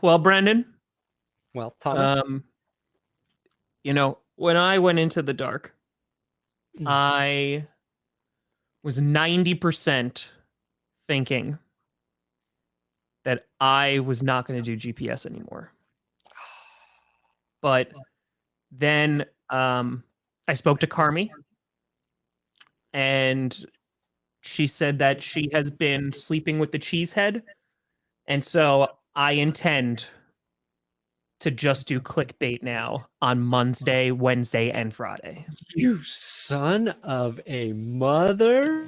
Well, Brendan, Well, Thomas. um, when I went into the dark, I was 90% thinking that I was not going to do GPS anymore. But then I spoke to Carmi, and she said that she has been sleeping with the cheesehead. And so I intend to just do clickbait now on Monday, Wednesday, and Friday. You son of a mother.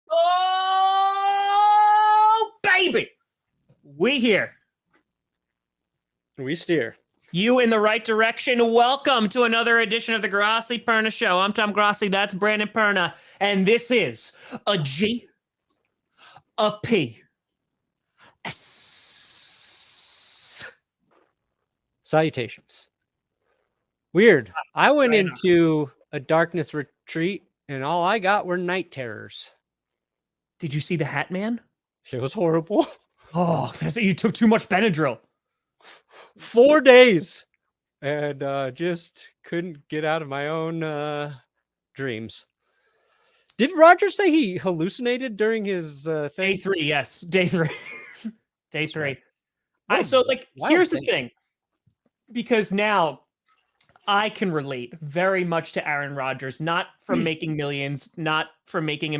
Oh, baby! We here. We steer. You in the right direction. Welcome to another edition of the Grossi Perna Show. I'm Tom Grossi. That's Brandon Perna. And this is a G, a P, S. Salutations. Weird. I went Sayonara. into a darkness retreat, and all I got were night terrors. Did you see the Hat Man? It was horrible. Oh, you took too much Benadryl. 4 days. And just couldn't get out of my own dreams. Did Rodgers say he hallucinated during his thing? Day 3, yes. Day 3. Day 3. Right. So, here's the thing. thing. Because now I can relate very much to Aaron Rodgers, not from making millions, not from being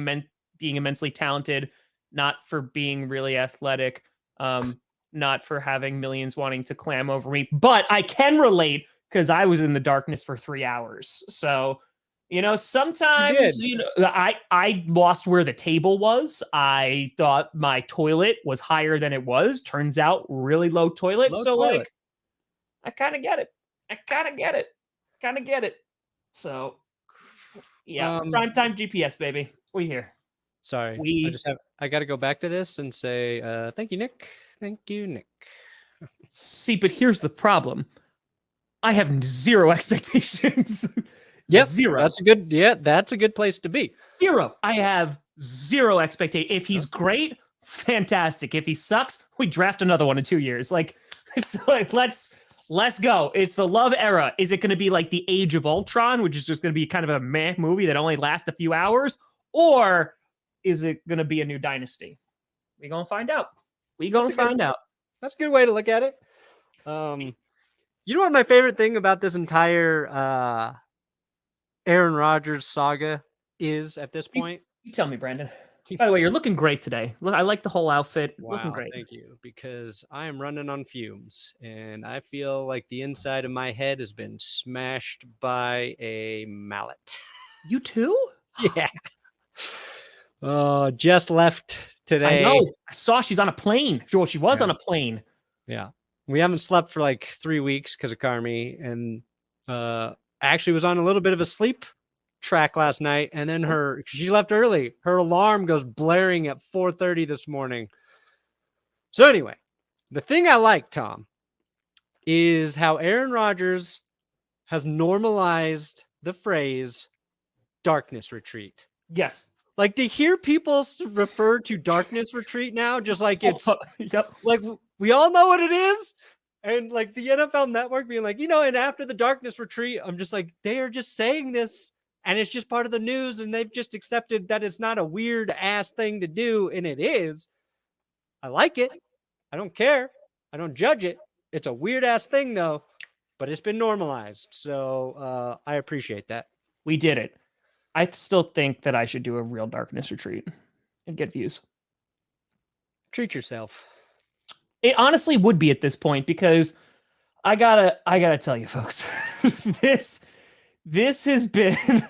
immensely talented, not for being really athletic, not for having millions wanting to clam over me, but I can relate because I was in the darkness for 3 hours. So, sometimes, I lost where the table was. I thought my toilet was higher than it was. Turns out really low toilet. Toilet. I kind of get it. So, yeah, primetime GPS, baby. We here. Sorry, I got to go back to this and say thank you, Nick. Thank you, Nick. See, but here's the problem. I have zero expectations. Yep, zero. That's a good place to be. Zero. I have zero expectation. If he's great, fantastic. If he sucks, we draft another one in 2 years. Let's go. It's the love era. Is it going to be like the Age of Ultron, which is just going to be kind of a meh movie that only lasts a few hours? Or is it going to be a new dynasty? We're going to find out. That's a good way to look at it. You know what my favorite thing about this entire Aaron Rodgers saga is at this point? You tell me, Brandon. By the way, you're looking great today. Look, I like the whole outfit. Wow, looking great. Thank you. Because I am running on fumes, and I feel like the inside of my head has been smashed by a mallet. You too? Yeah. Just left today. I know. I saw she's on a plane. Well, she was on a plane. Yeah. We haven't slept for like 3 weeks because of Carmi, and actually was on a little bit of a sleep track last night, and then she left early. Her alarm goes blaring at 4:30 this morning. So anyway, the thing I like, Tom, is how Aaron Rodgers has normalized the phrase darkness retreat. Yes. Like, to hear people refer to darkness retreat now, just like it's yep. Like, we all know what it is. And like the NFL Network being like, and after the darkness retreat, I'm just like, they are just saying this, and it's just part of the news, and they've just accepted that it's not a weird ass thing to do, and it is. I like it. I don't care. I don't judge it. It's a weird ass thing though, but it's been normalized. So I appreciate that. We did it. I still think that I should do a real darkness retreat and get views. Treat yourself. It honestly would be at this point, because I gotta tell you, folks, this has been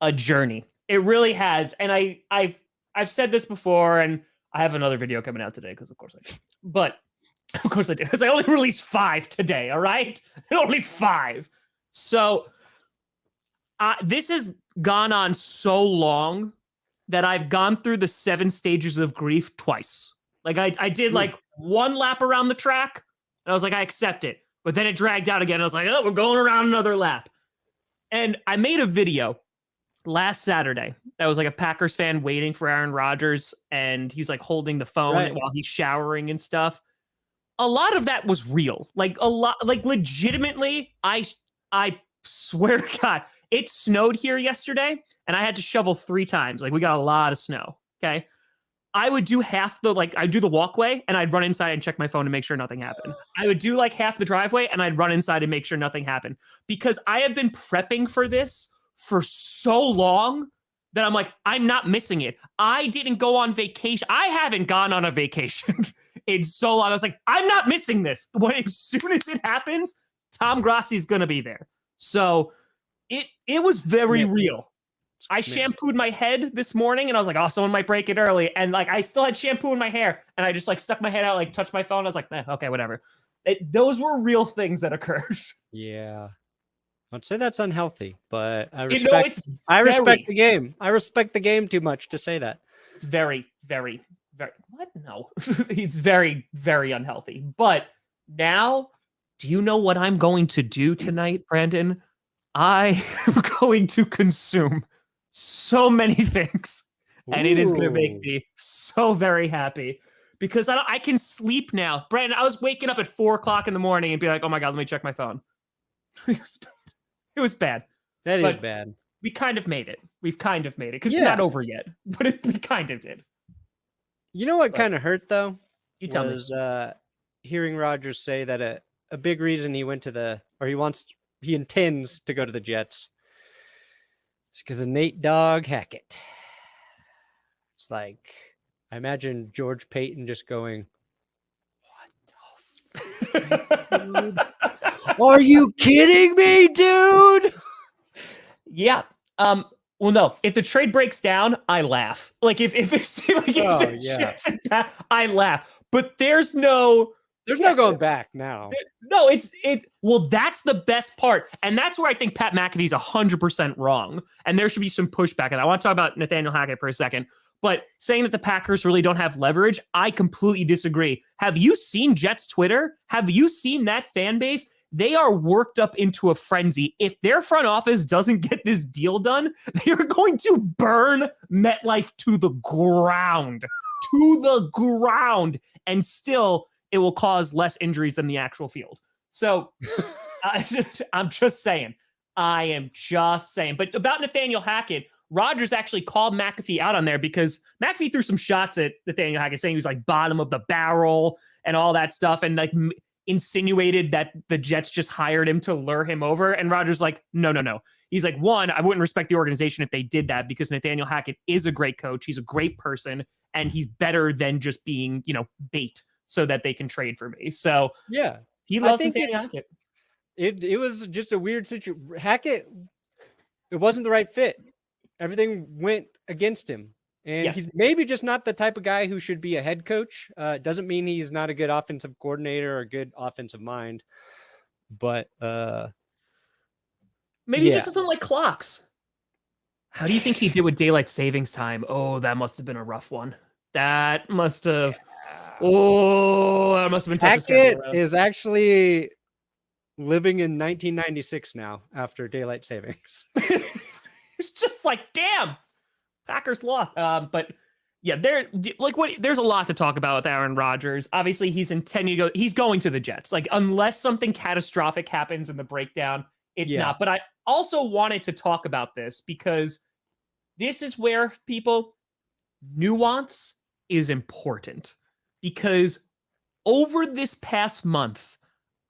a journey. It really has. And I've said this before, and I have another video coming out today because of course I do. But Of course I did. Because I only released 5 today, all right? Only 5. So this has gone on so long that I've gone through the 7 stages of grief twice. Like I did like 1 lap around the track, and I was like, I accept it. But then it dragged out again. I was like, oh, we're going around another lap. And I made a video last Saturday that was like a Packers fan waiting for Aaron Rodgers, and he's like holding the phone while he's showering and stuff. A lot of that was real. Like a lot, like legitimately, I swear to God, it snowed here yesterday, and I had to shovel 3 times. Like we got a lot of snow. Okay. I would do half the, like, I'd do the walkway and I'd run inside and check my phone to make sure nothing happened. I would do like half the driveway and I'd run inside and make sure nothing happened, because I have been prepping for this for so long that I'm like, I'm not missing it. I didn't go on vacation. I haven't gone on a vacation in so long. I was like, I'm not missing this. As soon as it happens, Tom Grossi is going to be there. So it was very real. I shampooed my head this morning and I was like, oh, someone might break it early. And like, I still had shampoo in my hair and I just like stuck my head out, like touched my phone. I was like, okay, whatever. Those were real things that occurred. Yeah. I'd say that's unhealthy, but I respect, I respect the game. I respect the game too much to say that. It's very, very, very, what? No, it's very, very unhealthy. But now, do you know what I'm going to do tonight, Brandon? I am going to consume so many things, and it is going to make me so very happy, because I can sleep now. Brandon, I was waking up at 4:00 in the morning and be like, oh my God, let me check my phone. It was bad. That is bad. We kind of made it. We've kind of made it, because it's not over yet, but we kind of did. You know what kind of hurt though? You tell me. Hearing Rodgers say that a big reason he went to he intends to go to the Jets. It's because of Nate Dogg Hackett. It's like, I imagine George Payton just going, what the fuck, are you kidding me, dude? Yeah. Well, no. If the trade breaks down, I laugh. Like if it's like I laugh. But there's no going back now. No, well, that's the best part. And that's where I think Pat McAfee's 100% wrong. And there should be some pushback. And I want to talk about Nathaniel Hackett for a second. But saying that the Packers really don't have leverage, I completely disagree. Have you seen Jets Twitter? Have you seen that fan base? They are worked up into a frenzy. If their front office doesn't get this deal done, they are going to burn MetLife to the ground. To the ground. And still, it will cause less injuries than the actual field. So I'm just saying. I am just saying. But about Nathaniel Hackett, Rodgers actually called McAfee out on there, because McAfee threw some shots at Nathaniel Hackett, saying he was like bottom of the barrel and all that stuff, and like insinuated that the Jets just hired him to lure him over. And Rodgers like, no. He's like, one, I wouldn't respect the organization if they did that, because Nathaniel Hackett is a great coach. He's a great person, and he's better than just being, bait so that they can trade for me. So yeah, he loves Nathaniel Hackett. It was just a weird situation. Hackett, it wasn't the right fit. Everything went against him. And he's maybe just not the type of guy who should be a head coach. Doesn't mean he's not a good offensive coordinator or a good offensive mind. But maybe he just doesn't like clocks. How do you think he did with daylight savings time? Oh, that must have been a rough one. That must have been tough. Hackett is actually living in 1996 now after daylight savings. It's just like, damn, Packers lost. But yeah, there's a lot to talk about with Aaron Rodgers. Obviously, he's going to the Jets. Like, unless something catastrophic happens in the breakdown, it's not. But I also wanted to talk about this, because this is where nuance is important. Because over this past month,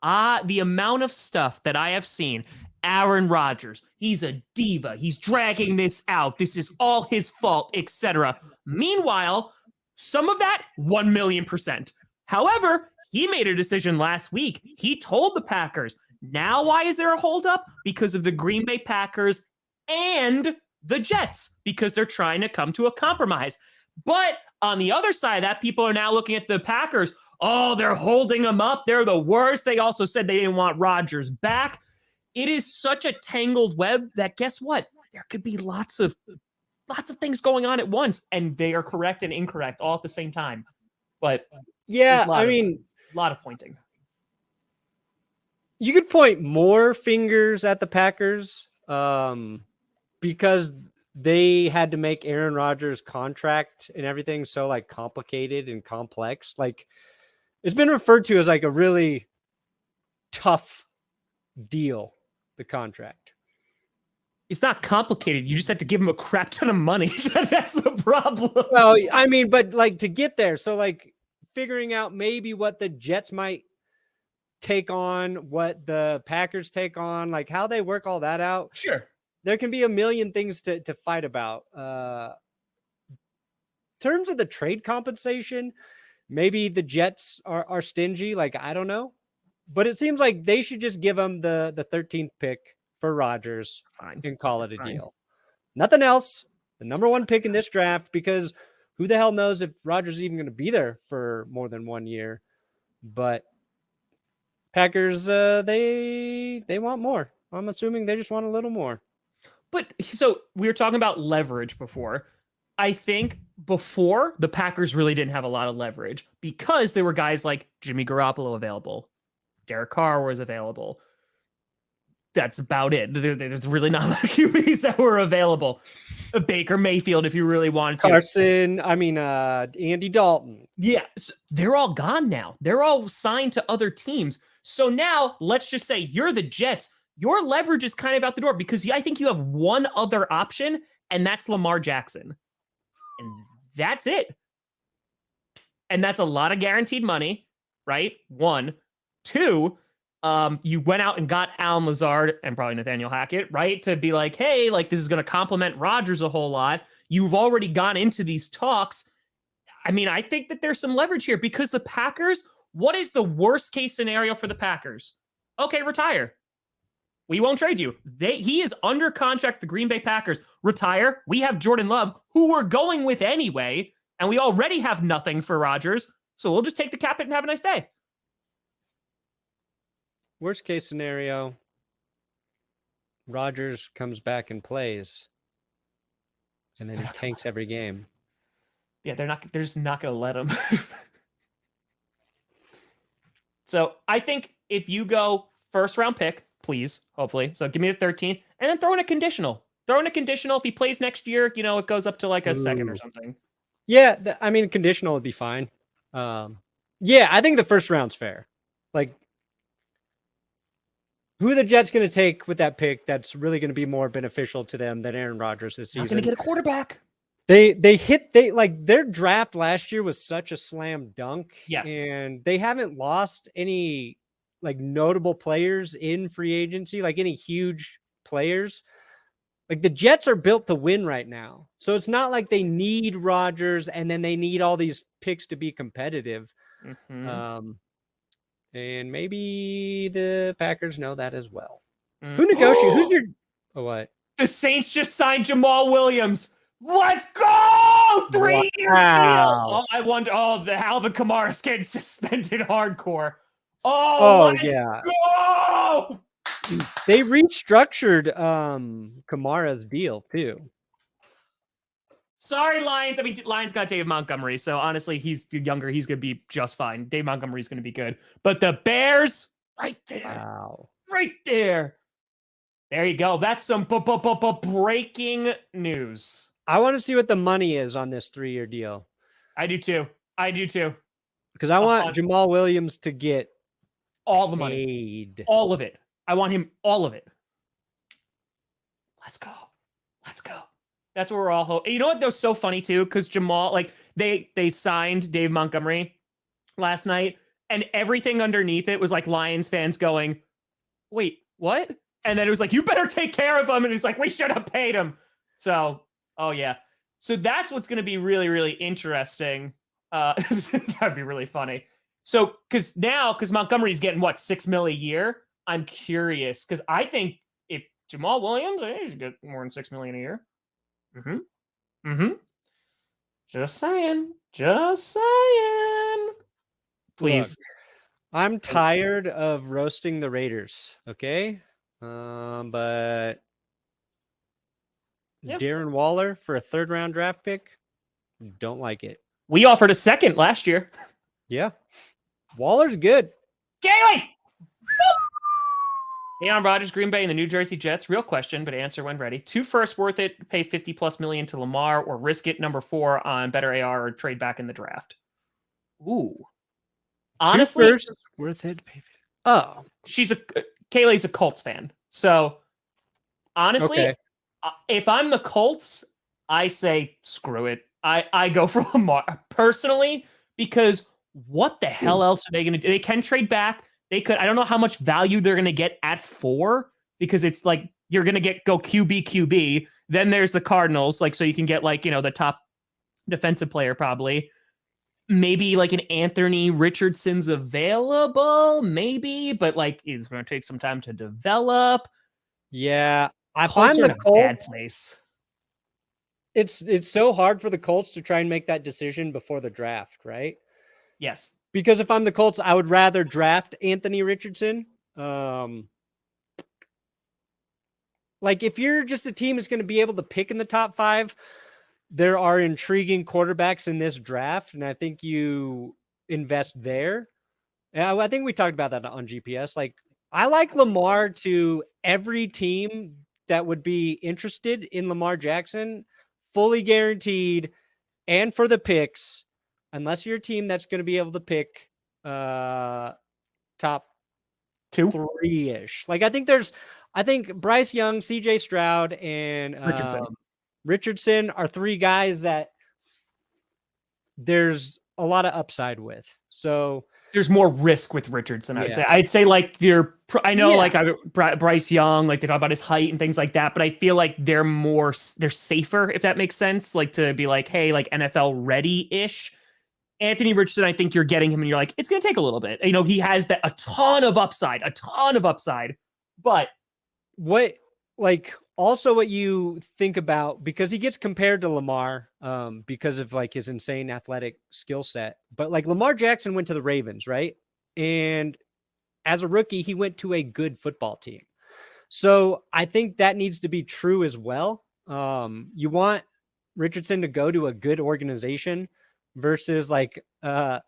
the amount of stuff that I have seen, Aaron Rodgers, he's a diva. He's dragging this out. This is all his fault, etc. Meanwhile, some of that, 1,000,000%. However, he made a decision last week. He told the Packers. Now, why is there a holdup? Because of the Green Bay Packers and the Jets, because they're trying to come to a compromise. But on the other side of that, people are now looking at the Packers. Oh, they're holding him up. They're the worst. They also said they didn't want Rodgers back. It is such a tangled web that guess what? There could be lots of things going on at once, and they are correct and incorrect all at the same time. But yeah, a lot of pointing. You could point more fingers at the Packers because they had to make Aaron Rodgers' contract and everything so like complicated and complex. Like it's been referred to as like a really tough deal, the contract. It's not complicated. You just have to give him a crap ton of money. That's the problem. Well, I mean, but like to get there, so like figuring out maybe what the Jets might take on, what the Packers take on, like how they work all that out. Sure. There can be a million things to fight about. In terms of the trade compensation, maybe the Jets are stingy. Like, I don't know. But it seems like they should just give them the 13th pick for Rodgers and call it a deal. Nothing else. The number one pick in this draft, because who the hell knows if Rodgers is even going to be there for more than 1 year. But Packers, they want more. I'm assuming they just want a little more. But so we were talking about leverage before. I think before the Packers really didn't have a lot of leverage because there were guys like Jimmy Garoppolo available. Derek Carr was available. That's about it. There's really not a lot of QBs that were available. Baker Mayfield, if you really wanted to. Andy Dalton. Yeah, so they're all gone now. They're all signed to other teams. So now let's just say you're the Jets. Your leverage is kind of out the door because I think you have one other option, and that's Lamar Jackson. And that's it. And that's a lot of guaranteed money, right? 1. 2, you went out and got Allen Lazard and probably Nathaniel Hackett, right? To be like, hey, like this is going to complement Rodgers a whole lot. You've already gone into these talks. I mean, I think that there's some leverage here because the Packers, what is the worst case scenario for the Packers? Okay, retire. We won't trade you. He is under contract with the Green Bay Packers. Retire. We have Jordan Love, who we're going with anyway, and we already have nothing for Rodgers. So we'll just take the cap hit and have a nice day. Worst case scenario, Rodgers comes back and plays, and then he tanks every game. Yeah, they're just not going to let him. So I think if you go first round pick, please, hopefully. So give me the 13th, and then throw in a conditional. Throw in a conditional. If he plays next year, it goes up to like a second or something. Yeah, conditional would be fine. Yeah, I think the first round's fair. Like, who are the Jets going to take with that pick that's really going to be more beneficial to them than Aaron Rodgers this season? Not going to get a quarterback. Their draft last year was such a slam dunk. Yes. And they haven't lost any like notable players in free agency, like any huge players. Like the Jets are built to win right now. So it's not like they need Rodgers and then they need all these picks to be competitive. Mm-hmm. And maybe the Packers know that as well. Who negotiated? Who's your... Oh, what? The Saints just signed Jamal Williams. Let's go! 3-year deal. Oh, I wonder. Oh, the Alvin Kamara's getting suspended hardcore. Oh, let's go! They restructured Kamara's deal too. Sorry, Lions. I mean, Lions got Dave Montgomery, so honestly, he's younger. He's going to be just fine. Dave Montgomery's going to be good. But the Bears, right there. Wow. Right there. There you go. That's some breaking news. I want to see what the money is on this 3-year deal. I do too. Because I want Jamal Williams to get all the money. All of it. I want him all of it. Let's go. That's what we're all hoping. You know what? That was so funny too, because Jamal, like they signed Dave Montgomery last night, and everything underneath it was like Lions fans going, "Wait, what?" And then it was like, "You better take care of him." And he's like, "We should have paid him." So, oh yeah. So that's what's going to be really, really interesting. That'd be really funny. So, because Montgomery's getting what, $6 million a year. I'm curious because I think if Jamal Williams, he should get more than $6 million a year. Just saying. Please. Look, I'm tired of roasting the Raiders. Okay, but Yep. Darren Waller for a 3rd-round draft pick, don't like it. We offered a 2nd last year. Yeah, Waller's good. Kaylee! Aaron Rodgers, Green Bay, and the New Jersey Jets. Real question, but answer when ready. 2 firsts worth it, pay 50+ million to Lamar, or risk it, number 4 on better AR, or trade back in the draft. Ooh. Honestly, 2 firsts worth it. Oh, Kaylee's a Colts fan. So honestly, okay. If I'm the Colts, I say screw it. I go for Lamar personally, because what the hell else are they going to do? They can trade back. They could. I don't know how much value they're going to get at 4, because it's like you're going to go QB. Then there's the Cardinals, like, so you can get like, the top defensive player probably. Maybe like an Anthony Richardson's available, maybe, but like it's going to take some time to develop. Yeah, I Colts find are the in a bad Colts. place. It's so hard for the Colts to try and make that decision before the draft, right? Yes. Because if I'm the Colts, I would rather draft Anthony Richardson. Like if you're just a team that's going to be able to pick in the top 5, there are intriguing quarterbacks in this draft, and I think you invest there. Yeah, I think we talked about that on GPS. Like I like Lamar to every team that would be interested in Lamar Jackson, fully guaranteed, and for the picks, unless you're a team that's going to be able to pick top 3-ish. Like I think Bryce Young, CJ Stroud, and Richardson are 3 guys that there's a lot of upside with. So there's more risk with Richardson, I would say. I'd say like I know like Bryce Young, like they talk about his height and things like that, but I feel like they're safer, if that makes sense. Like to be like, hey, like NFL ready-ish. Anthony Richardson, I think you're getting him and you're like, it's going to take a little bit. He has a ton of upside, but what you think about, because he gets compared to Lamar because of like his insane athletic skill set, but like Lamar Jackson went to the Ravens, right? And as a rookie, he went to a good football team. So I think that needs to be true as well. You want Richardson to go to a good organization versus like, an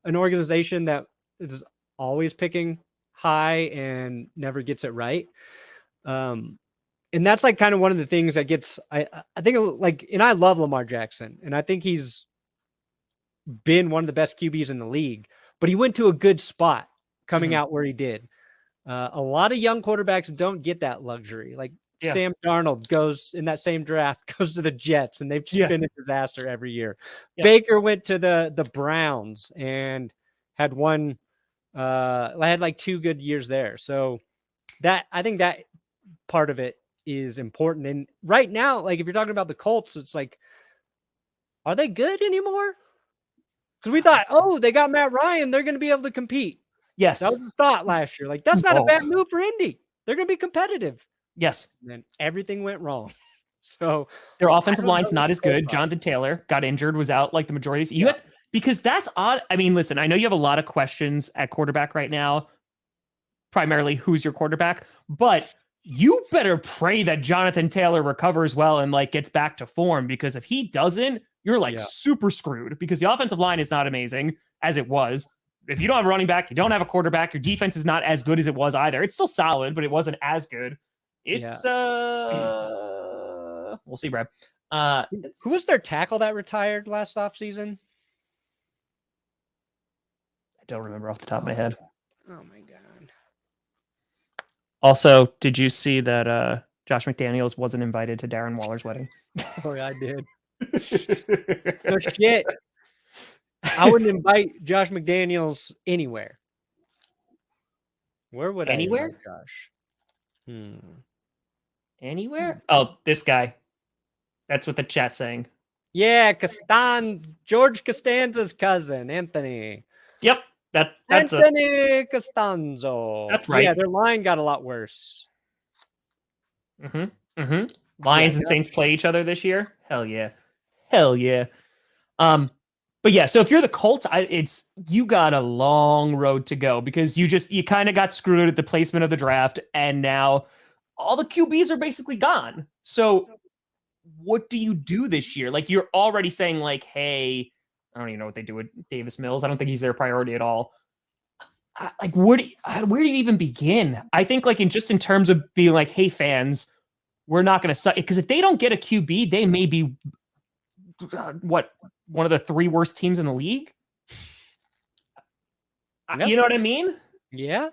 organization that is always picking high and never gets it right. And that's like kind of one of the things that gets, I think like, and I love Lamar Jackson, and I think he's been one of the best QBs in the league, but he went to a good spot coming out where he did. A lot of young quarterbacks don't get that luxury. Like Sam Darnold goes in that same draft, goes to the Jets, and they've just been a disaster every year. Yeah. Baker went to the Browns and had had like 2 good years there. So I think that part of it is important. And right now, like if you're talking about the Colts, it's like, are they good anymore? Because we thought, they got Matt Ryan, they're going to be able to compete. Yes. That was the thought last year. Like, that's not a bad move for Indy. They're going to be competitive. Yes. And then everything went wrong. So their offensive line's not as good. Jonathan Taylor got injured, was out like the majority. Because that's odd. I mean, listen, I know you have a lot of questions at quarterback right now, primarily who's your quarterback, but you better pray that Jonathan Taylor recovers well and like gets back to form, because if he doesn't, you're like super screwed, because the offensive line is not amazing as it was. If you don't have a running back, you don't have a quarterback, your defense is not as good as it was either. It's still solid, but it wasn't as good. It's we'll see, Brad. Who was their tackle that retired last offseason? I don't remember off the top of my head. Oh my god. Also, did you see that Josh McDaniels wasn't invited to Darren Waller's wedding? Oh yeah, I did. No shit. I wouldn't invite Josh McDaniels anywhere. Where would anywhere? I invite Josh? Anywhere? Oh, this guy. That's what the chat's saying. Yeah, George Costanza's cousin, Anthony. Yep. That's Anthony Costanzo. That's right. Yeah, their line got a lot worse. Lions and Saints play each other this year? Hell yeah. But yeah, so if you're the Colts, you got a long road to go because you kind of got screwed at the placement of the draft, and now all the QBs are basically gone. So what do you do this year? Like you're already saying like, hey, I don't even know what they do with Davis Mills. I don't think he's their priority at all. Like where do you even begin? I think like in terms of being like, hey fans, we're not going to suck because if they don't get a QB, they may be one of the 3 worst teams in the league. Yep. You know what I mean? Yeah.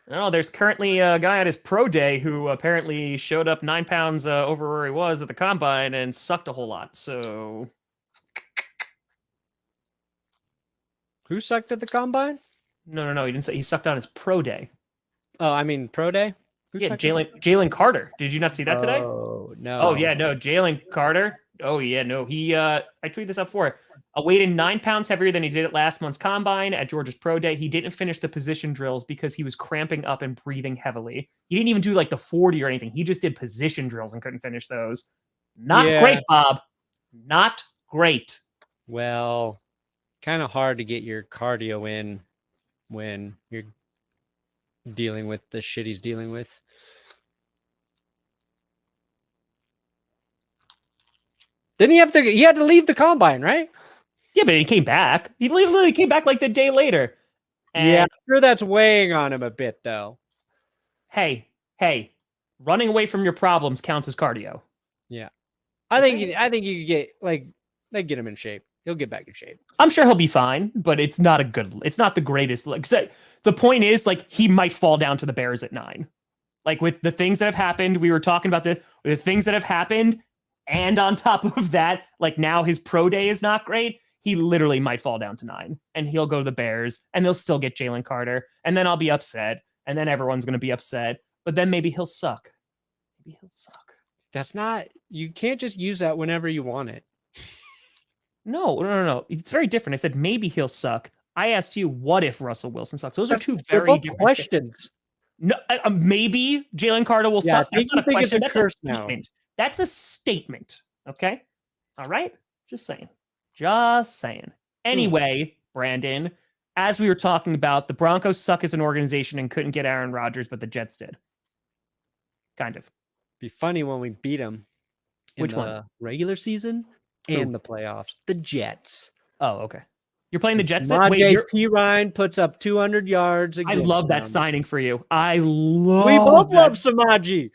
No, there's currently a guy at his pro day who apparently showed up 9 pounds over where he was at the combine and sucked a whole lot. So, who sucked at the combine? No. He didn't say he sucked on his pro day. Oh, I mean pro day. Yeah, Jalen Carter. Did you not see that today? Oh no. Oh yeah, no, Jalen Carter. Oh yeah, no. He I tweeted this out for. Weighed 9 pounds heavier than he did at last month's combine at Georgia's pro day. He didn't finish the position drills because he was cramping up and breathing heavily. He didn't even do like the 40 or anything. He just did position drills and couldn't finish those. Not great, Bob. Not great. Well, kind of hard to get your cardio in when you're dealing with the shit he's dealing with. Didn't he had to leave the combine, right? Yeah, but he came back. He literally came back like the day later. And yeah, I'm sure that's weighing on him a bit, though. Hey, running away from your problems counts as cardio. Yeah, I think you could get they get him in shape. He'll get back in shape. I'm sure he'll be fine, but it's not the greatest. Like, the point is, like, he might fall down to the Bears at 9. Like with the things that have happened, we were talking about the things that have happened, and on top of that, like now his pro day is not great. He literally might fall down to 9 and he'll go to the Bears and they'll still get Jalen Carter. And then I'll be upset. And then everyone's going to be upset. But then maybe he'll suck. You can't just use that whenever you want it. No. It's very different. I said maybe he'll suck. I asked you, what if Russell Wilson sucks? Those are two very different questions. No, maybe Jalen Carter will suck. That's not a question. That's a statement. That's a statement. Okay? All right? Just saying. Anyway, Brandon, as we were talking about, the Broncos suck as an organization and couldn't get Aaron Rodgers, but the Jets did. Kind of. Be funny when we beat them. Which one? Regular season and the playoffs. The Jets. Oh, okay. You're playing the Jets? P. Ryan puts up 200 yards. I love that signing for you. We both love Samaji.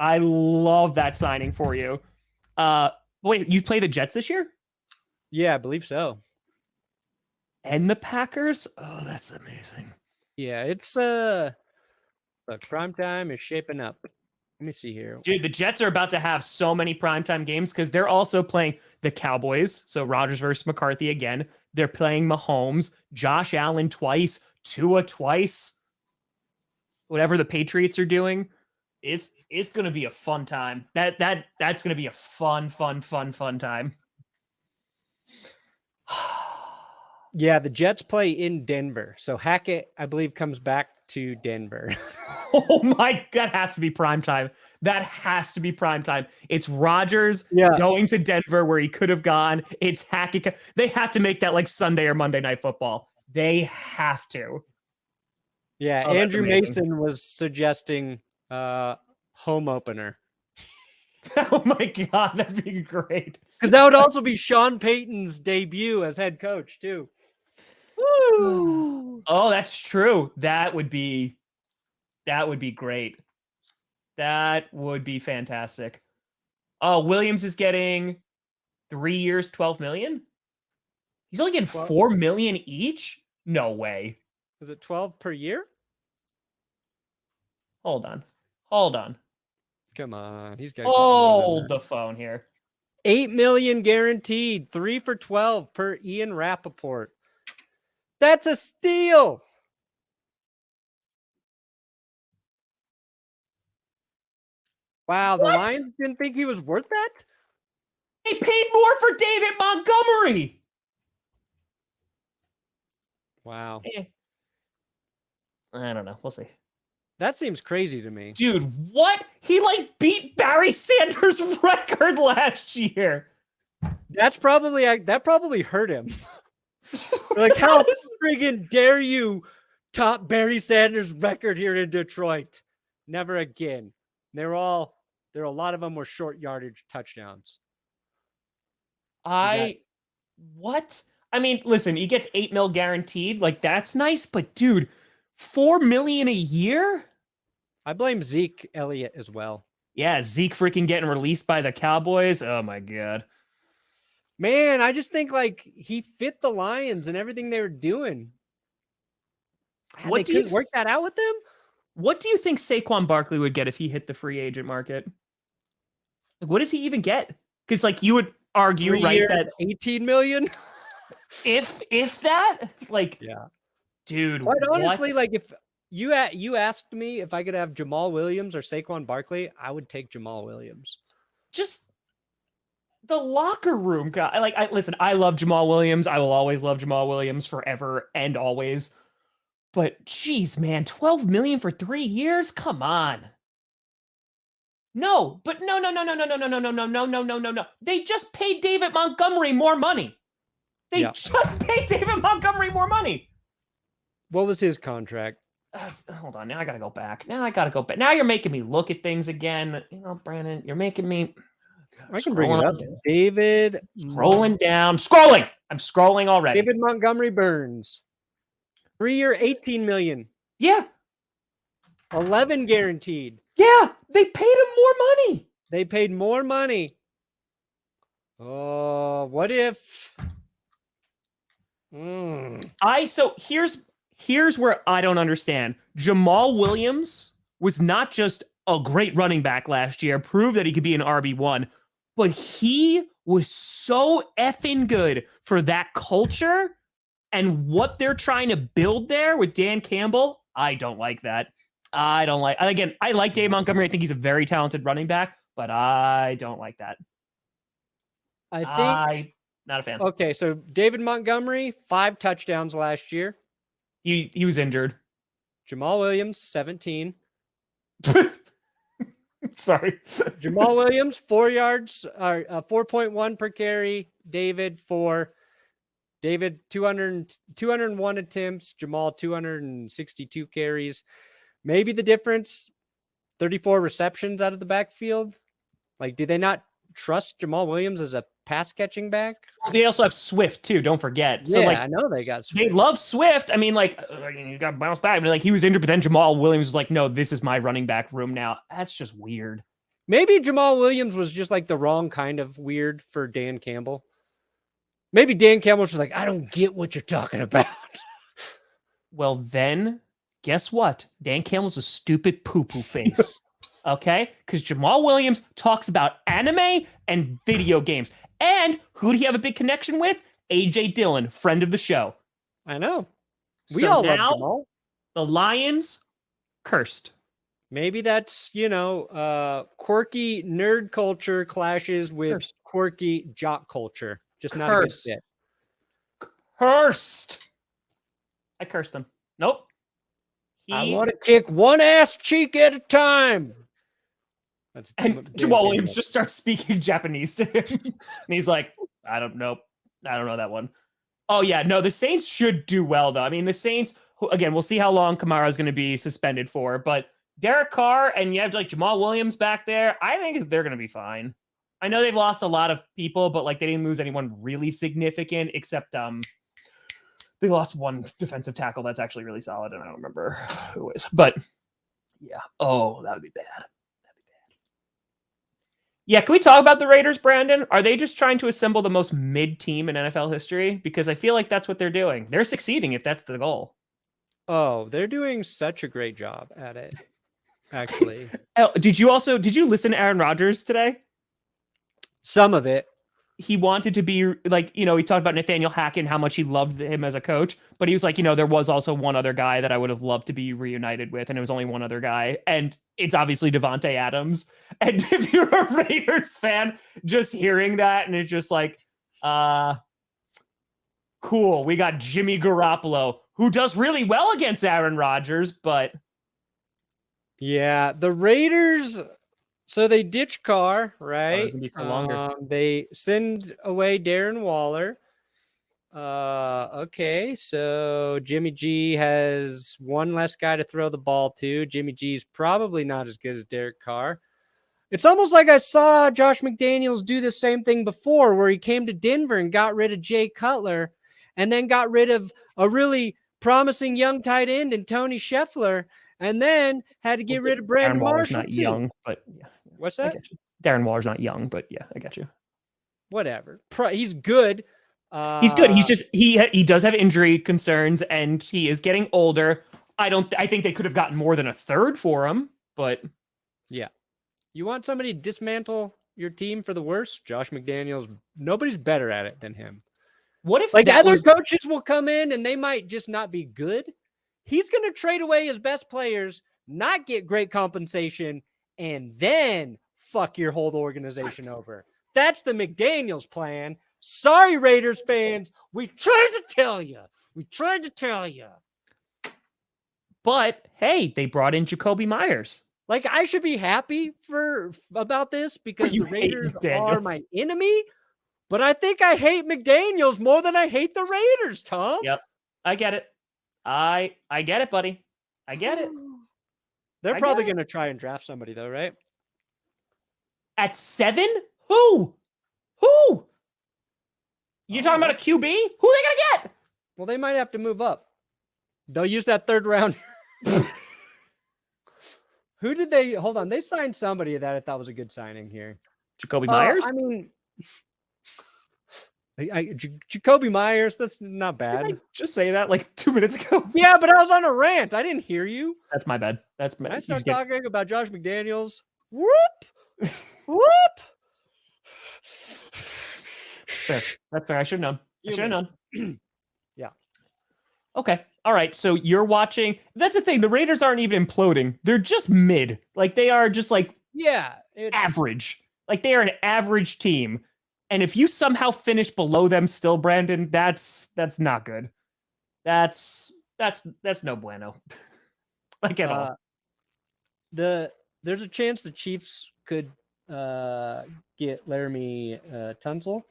I love that signing for you. Wait, you play the Jets this year? Yeah, I believe so. And the Packers? Oh, that's amazing. Yeah, it's prime time is shaping up. Let me see here. Dude, the Jets are about to have so many primetime games because they're also playing the Cowboys. So Rodgers versus McCarthy again. They're playing Mahomes, Josh Allen twice, Tua twice. Whatever the Patriots are doing. It's going to be a fun time. That's going to be a fun time. Yeah, the Jets play in Denver. So Hackett, I believe, comes back to Denver. Oh my, that has to be prime time. It's Rodgers going to Denver where he could have gone. It's Hackett. They have to make that like Sunday or Monday Night Football. They have to. Yeah, Andrew Mason was suggesting home opener. Oh my God, that'd be great. Because that would also be Sean Payton's debut as head coach too. Woo! Oh, that's true. That would be great. That would be fantastic. Oh, Williams is getting 3 years, $12 million. He's only getting $4 million each. No way. Is it 12 per year? Hold on. Come on, he's got. Hold the phone here. $8 million guaranteed. 3 for 12 per Ian Rappaport. That's a steal. Wow, the Lions didn't think he was worth that? They paid more for David Montgomery. Wow. I don't know. We'll see. That seems crazy to me. Dude, what? He beat Barry Sanders' record last year. that probably hurt him. Like, how friggin' dare you top Barry Sanders' record here in Detroit? Never again. There are a lot of them were short yardage touchdowns. What? I mean, listen, he gets $8 million guaranteed. Like, that's nice, but dude, $4 million a year? I blame Zeke Elliott as well. Yeah, Zeke freaking getting released by the Cowboys. Oh my God. Man, I just think like he fit the Lions and everything they were doing. They couldn't work that out with them? What do you think Saquon Barkley would get if he hit the free agent market? Like, what does he even get? Because like you would argue, right, that 18 million? if that, like, yeah, dude. Quite honestly, like if you asked me if I could have Jamal Williams or Saquon Barkley, I would take Jamal Williams. Just the locker room guy. Like, listen, I love Jamal Williams. I will always love Jamal Williams forever and always. But geez, man, 12 million for 3 years? Come on. No. They just paid David Montgomery more money. Just paid David Montgomery more money. What was his contract? Hold on. Now I got to go back. Now you're making me look at things again. You know, Brandon, you're making me. I can bring it up. David. Scrolling down. Scrolling. I'm scrolling already. David Montgomery Burns. 3-year, 18 million. Yeah. 11 guaranteed. Yeah. They paid him more money. They paid more money. Oh, what if? So here's where I don't understand. Jamal Williams was not just a great running back last year, proved that he could be an RB1, but he was so effing good for that culture and what they're trying to build there with Dan Campbell. I don't like that. I like Dave Montgomery. I think he's a very talented running back, but I don't like that. I'm not a fan. Okay, so David Montgomery, 5 touchdowns last year. He was injured. Jamal Williams, 17. Sorry. Jamal Williams, 4 yards, 4.1 per carry. David, 4. David, 201 attempts. Jamal, 262 carries. Maybe the difference, 34 receptions out of the backfield. Like, do they not trust Jamal Williams as a pass-catching back? They also have Swift, too. Don't forget. Yeah, so, like, I know they got Swift. They love Swift. I mean, like, you got to bounce back. I mean, like, he was injured, but then Jamal Williams was like, no, this is my running back room now. That's just weird. Maybe Jamal Williams was just, like, the wrong kind of weird for Dan Campbell. Maybe Dan Campbell's just like, I don't get what you're talking about. Well, then, guess what? Dan Campbell's a stupid poo-poo face. Okay? Because Jamal Williams talks about anime and video games. And who do you have a big connection with? AJ Dillon, friend of the show. I know. We all love Jamal. The Lions, cursed. Maybe that's, quirky nerd culture clashes with quirky jock culture. Just not a good fit. Cursed. I cursed them. Nope. I want to kick one ass cheek at a time. And Jamal Williams just starts speaking Japanese to him. And he's like, I don't know that one. Oh, yeah. No, the Saints should do well, though. I mean, the Saints, again, we'll see how long Kamara is going to be suspended for. But Derek Carr and you have like Jamal Williams back there, I think they're going to be fine. I know they've lost a lot of people, but like they didn't lose anyone really significant, except they lost one defensive tackle that's actually really solid, and I don't remember who it is. But yeah, that would be bad. Yeah, can we talk about the Raiders, Brandon? Are they just trying to assemble the most mid team in NFL history? Because I feel like that's what they're doing. They're succeeding if that's the goal. Oh, they're doing such a great job at it, actually. Did you listen to Aaron Rodgers today? Some of it. He wanted to be like, he talked about Nathaniel Hackett, how much he loved him as a coach, but he was like, there was also one other guy that I would have loved to be reunited with, and it was only one other guy, and it's obviously Devontae Adams. And if you're a Raiders fan, just hearing that, and it's just like, cool, we got Jimmy Garoppolo, who does really well against Aaron Rodgers, but... Yeah, the Raiders... So they ditch Carr, Oh, right? it's gonna be for longer. They send away Darren Waller. Okay, so Jimmy G has one less guy to throw the ball to. Jimmy G's probably not as good as Derek Carr. It's almost like I saw Josh McDaniels do the same thing before, where he came to Denver and got rid of Jay Cutler and then got rid of a really promising young tight end in Tony Scheffler, and then had to get rid of Brandon Darren Waller's Marshall not too. young, but yeah. What's I that? get you. Darren Waller's not young, but yeah, I get you. Whatever. He's good. He's good. He's just he does have injury concerns, and he is getting older. I think they could have gotten more than a third for him, but yeah. You want somebody to dismantle your team for the worst? Josh McDaniels. Nobody's better at it than him. what if Like that other was coaches will come in and they might just not be good. He's going to trade away his best players, not get great compensation, and then fuck your whole organization over. That's the McDaniels plan. Sorry, Raiders fans. We tried to tell you. But hey, they brought in Jacoby Myers. Like, I should be happy about this because you the hate Raiders McDaniels. are my enemy. But I think I hate McDaniels more than I hate the Raiders, Tom. Yep, I get it. I get it, buddy. I get it. They're I probably get it. going to try and draft somebody, though, right? At 7? Who? You talking about a QB? Who are they gonna get? Well, they might have to move up. They'll use that third round. Who did they? Hold on. They signed somebody that I thought was a good signing here. Jacoby Myers? I mean, Jacoby Myers, that's not bad. Did I just say that like 2 minutes ago? Yeah, but I was on a rant. I didn't hear you. That's my bad. That's my I you start get- talking about Josh McDaniels. Whoop! Whoop! Fair. That's fair. I should have known. Yeah. Okay. All right. So you're watching. That's the thing. The Raiders aren't even imploding. They're just mid. Like they are just like Yeah. average. Like they are an average team. And if you somehow finish below them still, Brandon, that's not good. That's no bueno. Like at all. There's a chance the Chiefs could get Laramie Tunsil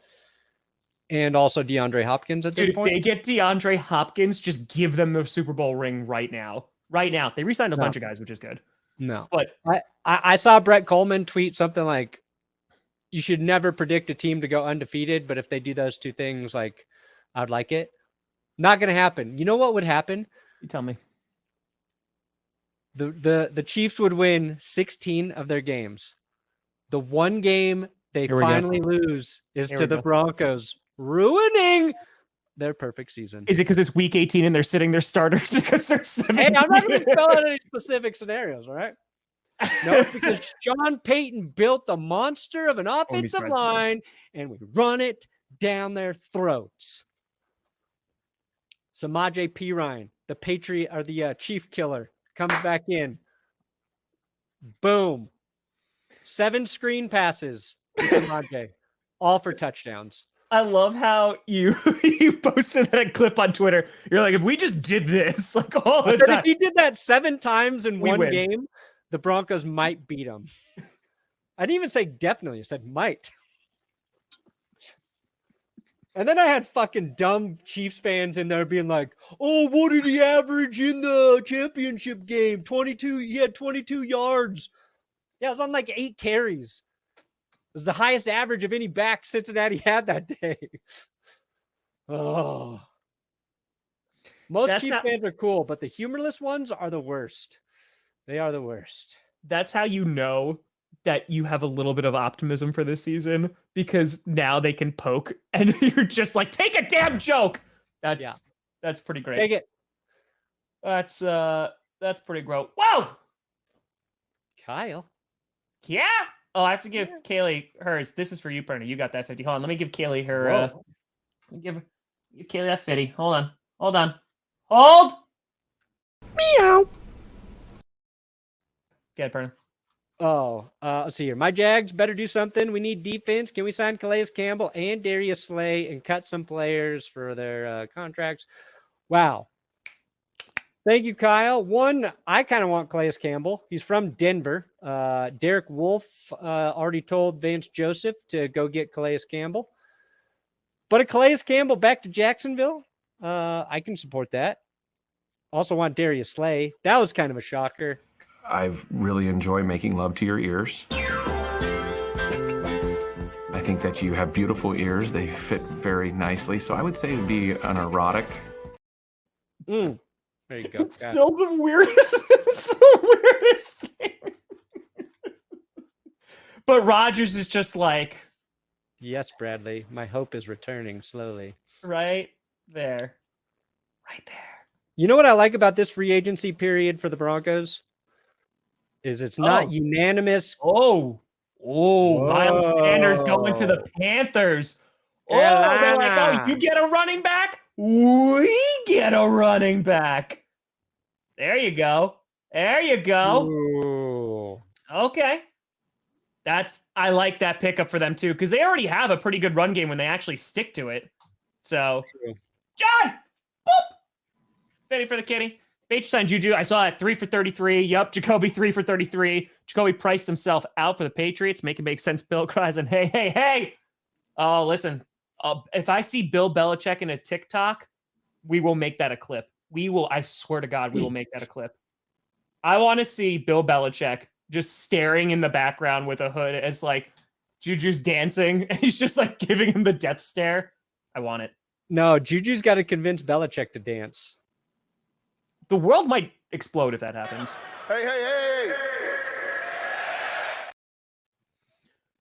and also DeAndre Hopkins at this Dude, point. if they get DeAndre Hopkins, just give them the Super Bowl ring right now. Right now. They re-signed a bunch of guys, which is good. No. But I saw Brett Coleman tweet something like, you should never predict a team to go undefeated, but if they do those two things, like, I'd like it. Not going to happen. You know what would happen? you tell me. The Chiefs would win 16 of their games. The one game they Here we go. finally lose is Here to we the go. Broncos, ruining their perfect season. Is it because it's week 18 and they're sitting their starters because they're 17? Hey, I'm not going to spell out any specific scenarios, all right? No, it's because Sean Payton built the monster of an offensive surprised. line, and we run it down their throats. Samaje Perine, the Patriot or the Chief Killer, comes back in. Boom. 7 screen passes to Samaje, all for touchdowns. I love how you posted that clip on Twitter. You're like, if we just did this, like all I the said time. if he did that 7 times in We one win. game, the Broncos might beat him. I didn't even say definitely. I said might. And then I had fucking dumb Chiefs fans in there being like, oh, what did he average in the championship game? 22. He had 22 yards. Yeah, it was on like 8 carries. It was the highest average of any back Cincinnati had that day. Oh. Most That's Chiefs not- fans are cool, but the humorless ones are the worst. They are the worst. That's how you know that you have a little bit of optimism for this season, because now they can poke and you're just like, take a damn joke. That's pretty great. Take it. That's pretty gross. Whoa! Kyle. Yeah. Oh, I have to give Kaylee hers. This is for you, Perna. You got that 50. Hold on. Let me give Kaylee her. Whoa. Give Kaylee that 50. Hold on. Hold. Meow. Get it, Perna. Oh, let's see here. My Jags better do something. We need defense. Can we sign Calais Campbell and Darius Slay and cut some players for their contracts? Wow. Thank you, Kyle. One, I kind of want Calais Campbell. He's from Denver. Derek Wolf already told Vance Joseph to go get Calais Campbell. But a Calais Campbell back to Jacksonville, I can support that. Also want Darius Slay. That was kind of a shocker. I've really enjoyed making love to your ears. I think that you have beautiful ears. They fit very nicely. So I would say it would be an erotic. There you go. It's still the weirdest, it's the weirdest thing. But Rodgers is just like, yes, Bradley. My hope is returning slowly. Right there. Right there. You know what I like about this free agency period for the Broncos? Is it's not unanimous. Miles Sanders going to the Panthers. They're like, you get a running back? We get a running back. There you go. There you go. Ooh. Okay. I like that pickup for them too, because they already have a pretty good run game when they actually stick to it. So, True. John, boop. Ready for the kitty. Patriots signed Juju. I saw that 3 for 33. Yup, Jacoby 3 for 33. Jacoby priced himself out for the Patriots. Make it make sense. Bill cries and hey. Oh, listen. If I see Bill Belichick in a TikTok, we will make that a clip. I swear to God, we will make that a clip. I want to see Bill Belichick just staring in the background with a hood as like Juju's dancing and he's just like giving him the death stare. I want it. No, Juju's got to convince Belichick to dance. The world might explode if that happens. Hey.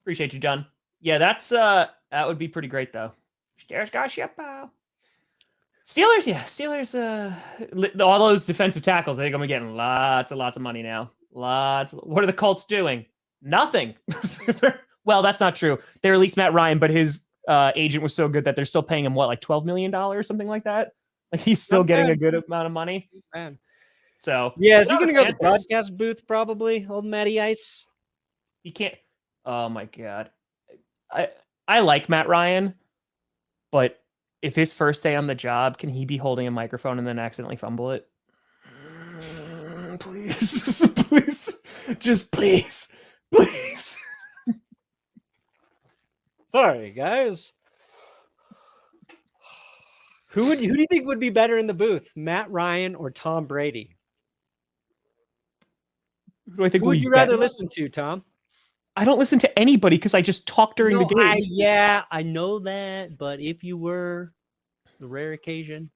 Appreciate you, John. Yeah, that would be pretty great though. Steelers, all those defensive tackles, they're gonna be getting lots of money now. What are the Colts doing? Nothing. Well, that's not true. They released Matt Ryan, but his agent was so good that they're still paying him what, like $12 million, something like that. Like he's still getting a good amount of money. Man. So yeah, is he gonna go to the broadcast booth? Probably, old Matty Ice. He can't. Oh my God, I like Matt Ryan, but if his first day on the job, can he be holding a microphone and then accidentally fumble it? Please, please, just please. Sorry, guys. Who do you think would be better in the booth, Matt Ryan or Tom Brady? Who would you rather listen to, Tom? I don't listen to anybody because I just talk during the game. I know that, but if you were the rare occasion.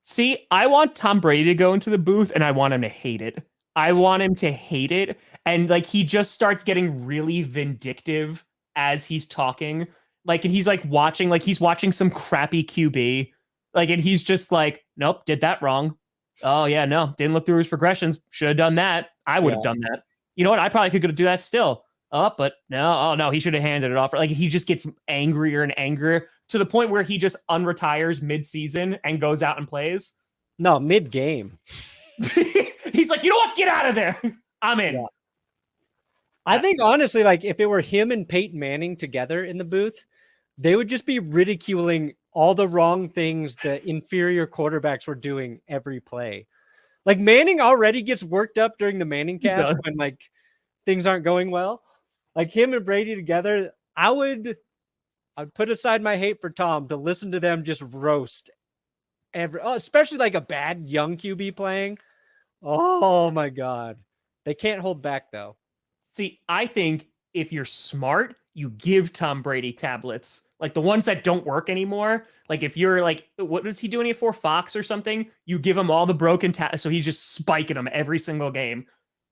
See, I want Tom Brady to go into the booth and I want him to hate it. And like he just starts getting really vindictive as he's talking. Like, and he's like watching, like he's watching some crappy QB. Like, and he's just like, nope, did that wrong. Oh yeah, no, didn't look through his progressions. Should have done that. I would have done that. You know what? I probably could do that still. But no. Oh no, he should have handed it off. Like he just gets angrier and angrier to the point where he just unretires mid-season and goes out and plays. No, mid-game. He's like, you know what? Get out of there. I'm in. Yeah. I think honestly, like if it were him and Peyton Manning together in the booth, they would just be ridiculing all the wrong things the inferior quarterbacks were doing every play. Like Manning already gets worked up during the Manning cast when like things aren't going well. Like him and Brady together, I'd put aside my hate for Tom to listen to them just roast especially like a bad young QB playing. Oh my God. They can't hold back though. See, I think if you're smart, you give Tom Brady tablets, like the ones that don't work anymore. Like if you're like, what was he doing it for? Fox or something? You give him all the broken tablets. So he's just spiking them every single game.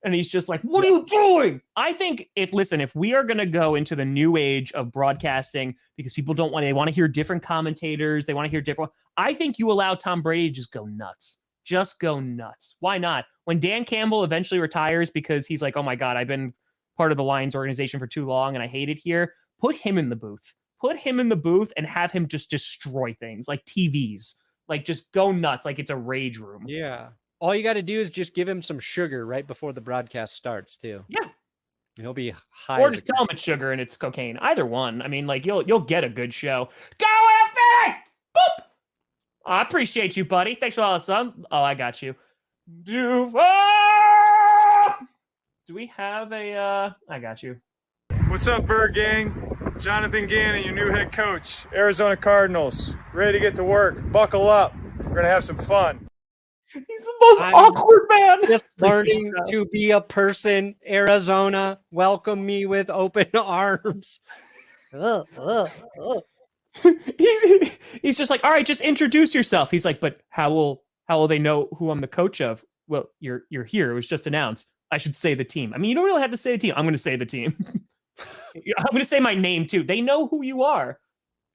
And he's just like, what are you doing? I think if we are going to go into the new age of broadcasting because people they want to hear different commentators. They want to hear different. I think you allow Tom Brady to just go nuts. Just go nuts. Why not? When Dan Campbell eventually retires because he's like, oh my God, I've been part of the Lions organization for too long and I hate it here. Put him in the booth. Put him in the booth and have him just destroy things like TVs. Like just go nuts. Like it's a rage room. Yeah. All you got to do is just give him some sugar right before the broadcast starts too. Yeah. He'll be high. Or just tell him it's sugar and it's cocaine. Either one. I mean, like you'll get a good show. Go FA! Boop! I appreciate you, buddy. Thanks for all the sun. Oh, I got you. Do we have a? I got you. What's up, Bird Gang? Jonathan Gannon, your new head coach, Arizona Cardinals. Ready to get to work. Buckle up. We're going to have some fun. He's the most awkward man. Just learning to be a person. Arizona, welcome me with open arms. He's just like, all right, just introduce yourself. He's like, but how will they know who I'm the coach of? Well, you're here. It was just announced. I should say the team. I mean, you don't really have to say the team. I'm going to say the team. I'm going to say my name too. They know who you are.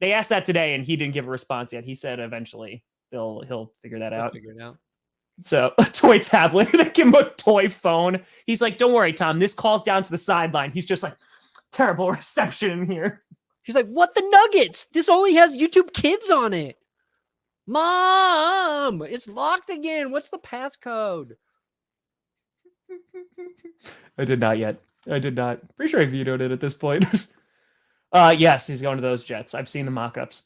They asked that today, and he didn't give a response yet. He said eventually he'll figure that out. Figure it out. So a toy tablet. They give him a toy phone. He's like, don't worry, Tom. This call's down to the sideline. He's just like, terrible reception in here. He's like, what the Nuggets? This only has YouTube Kids on it. Mom, it's locked again. What's the passcode? I did not yet. I did not. Pretty sure I vetoed it at this point. Yes, he's going to those Jets. I've seen the mock-ups.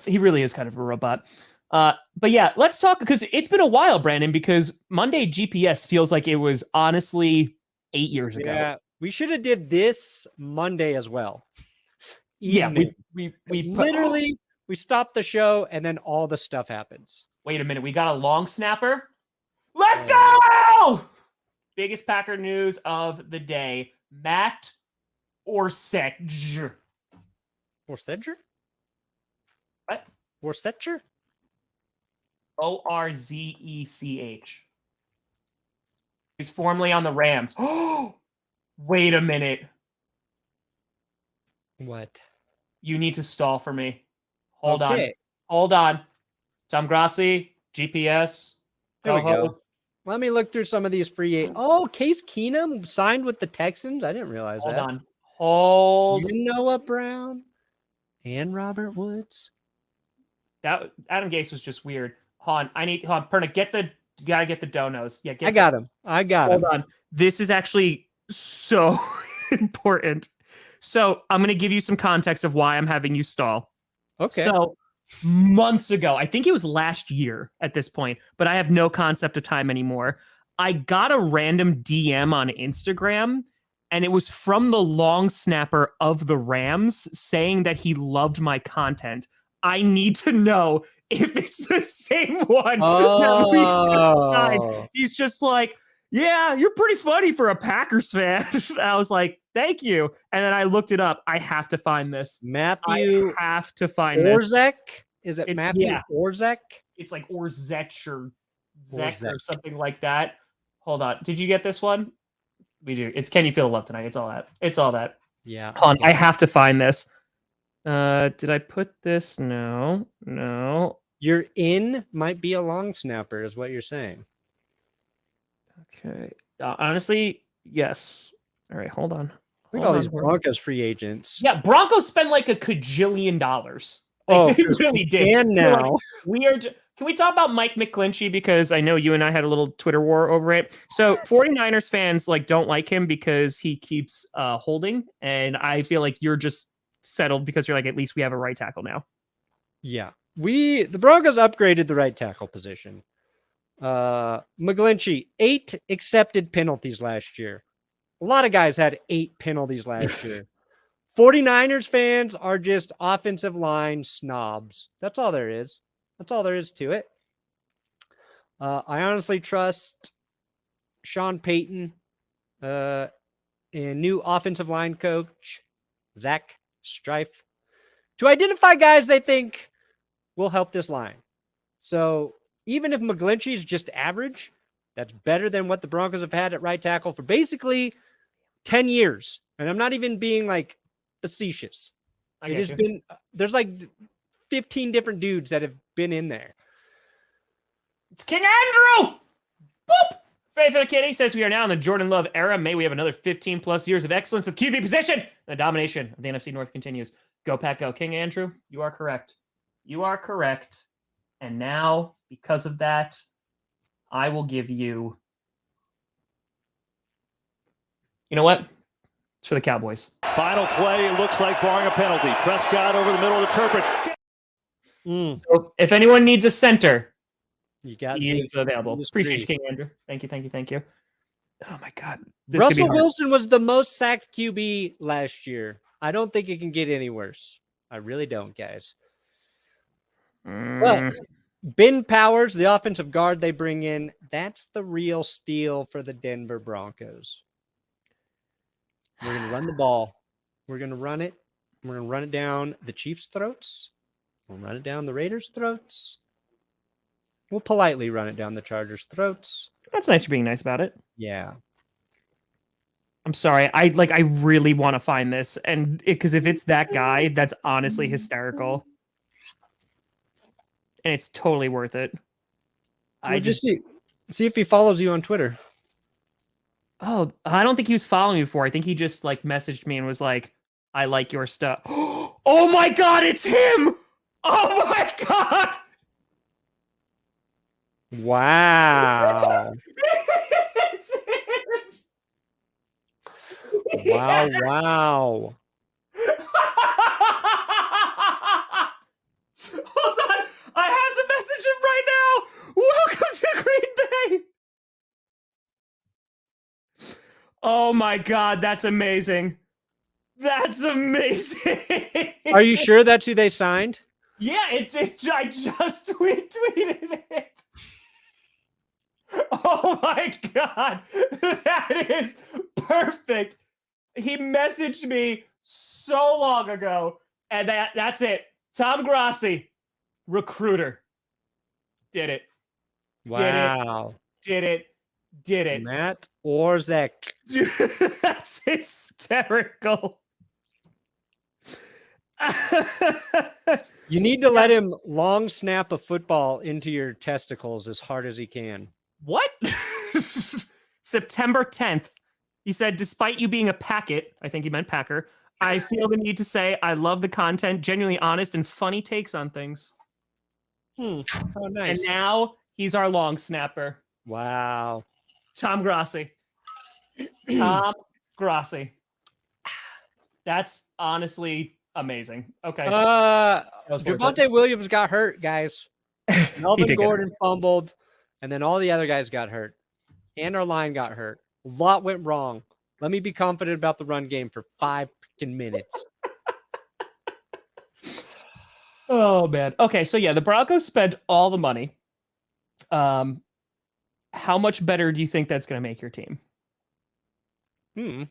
He really is kind of a robot. But yeah, let's talk, because it's been a while, Brandon, because Monday GPS feels like it was honestly 8 years ago. Yeah, we should have did this Monday as well. Yeah, we literally we stopped the show and then all the stuff happens. Wait a minute, we got a long snapper. Let's go! Biggest Packer news of the day: Matt Orzechner. Orzechner? What? Orzechner? Orzech. He's formerly on the Rams. Oh, wait a minute. What? You need to stall for me. Hold on. Tom Grossi, GPS. There we go. Let me look through some of these free agents. Oh, Case Keenum signed with the Texans. I didn't realize that. Hold on. Noah Brown and Robert Woods. That Adam Gase was just weird. Hold on. Perna, you gotta get the donos. Yeah, I got him. Hold on. This is actually so important. So I'm gonna give you some context of why I'm having you stall. Okay. So months ago, I think it was last year at this point, but I have no concept of time anymore. I got a random DM on Instagram, and it was from the long snapper of the Rams saying that he loved my content. I need to know if it's the same one that we just signed. He's just like, yeah, you're pretty funny for a Packers fan. I was like, thank you. And then I looked it up. I have to find this. Matthew. I have to find Orzech? Is it It's, Matthew yeah. Orzech? It's like Orzech or Zech or something like that. Hold on. Did you get this one? We do. It's Can You Feel the Love Tonight? It's all that. Yeah. Hold on. I have to find this. Did I put this? No. Your in might be a long snapper, is what you're saying. Okay. Honestly, yes. All right, hold on. Look at all these Broncos free agents. Yeah, Broncos spend like $1 kajillion. Like, they really did. And now can we talk about Mike McGlinchey, because I know you and I had a little Twitter war over it. So 49ers fans don't like him because he keeps holding, and I feel like you're just settled because you're like, at least we have a right tackle now. Yeah. The Broncos upgraded the right tackle position. McGlinchey, 8 accepted penalties last year. A lot of guys had 8 penalties last year. 49ers fans are just offensive line snobs. That's all there is. That's all there is to it. I honestly trust Sean Payton and new offensive line coach, Zach Strife, to identify guys they think will help this line. So even if McGlinchey is just average, that's better than what the Broncos have had at right tackle for basically 10 years. And I'm not even being facetious. There's 15 different dudes that have been in there. It's King Andrew! Boop! Faith for the Kitty says we are now in the Jordan Love era. May we have another 15 plus years of excellence at QB position. The domination of the NFC North continues. Go Pack Go. King Andrew, you are correct. And now, because of that, I will give you... You know what? It's for the Cowboys. Final play looks like barring a penalty. Prescott over the middle of the turret. So if anyone needs a center, You got He is available. Just Appreciate agree. you, King Andrew. Thank you. Oh my God. Russell Wilson was the most sacked QB last year. I don't think it can get any worse. I really don't, guys. But Ben Powers, the offensive guard they bring in, that's the real steal for the Denver Broncos. We're going to run the ball. We're going to run it. We're going to run it down the Chiefs' throats. We'll run it down the Raiders' throats. We'll politely run it down the Chargers' throats. That's nice for being nice about it. Yeah. I'm sorry. I really want to find this, and because if it's that guy, that's honestly hysterical, and it's totally worth it. I just see if he follows you on Twitter. Oh, I don't think he was following me before. I think he just like messaged me and was like, "I like your stuff." Oh my God, it's him! Oh my God! Wow. It's him! Wow. Hold on, I have to message him right now. Welcome to Green Bay. Oh my God, that's amazing. That's amazing. Are you sure that's who they signed? Yeah, I just tweeted it. Oh my God, that is perfect. He messaged me so long ago, and that's it. Tom Grossi, recruiter. Did it. Wow. Did it. Matt Orzek. Dude, that's hysterical. You need to let him long snap a football into your testicles as hard as he can. What? September 10th. He said, despite you being a packet, I think he meant Packer, I feel the need to say I love the content, genuinely honest and funny takes on things. Oh, nice. And now he's our long snapper. Wow. Tom Grossi. Tom Grossi. That's honestly amazing. Okay. Javonte Williams got hurt, guys. Melvin Gordon fumbled, and then all the other guys got hurt. And our line got hurt. A lot went wrong. Let me be confident about the run game for 5 freaking minutes. Oh, man. Okay, so yeah, the Broncos spent all the money. How much better do you think that's going to make your team? All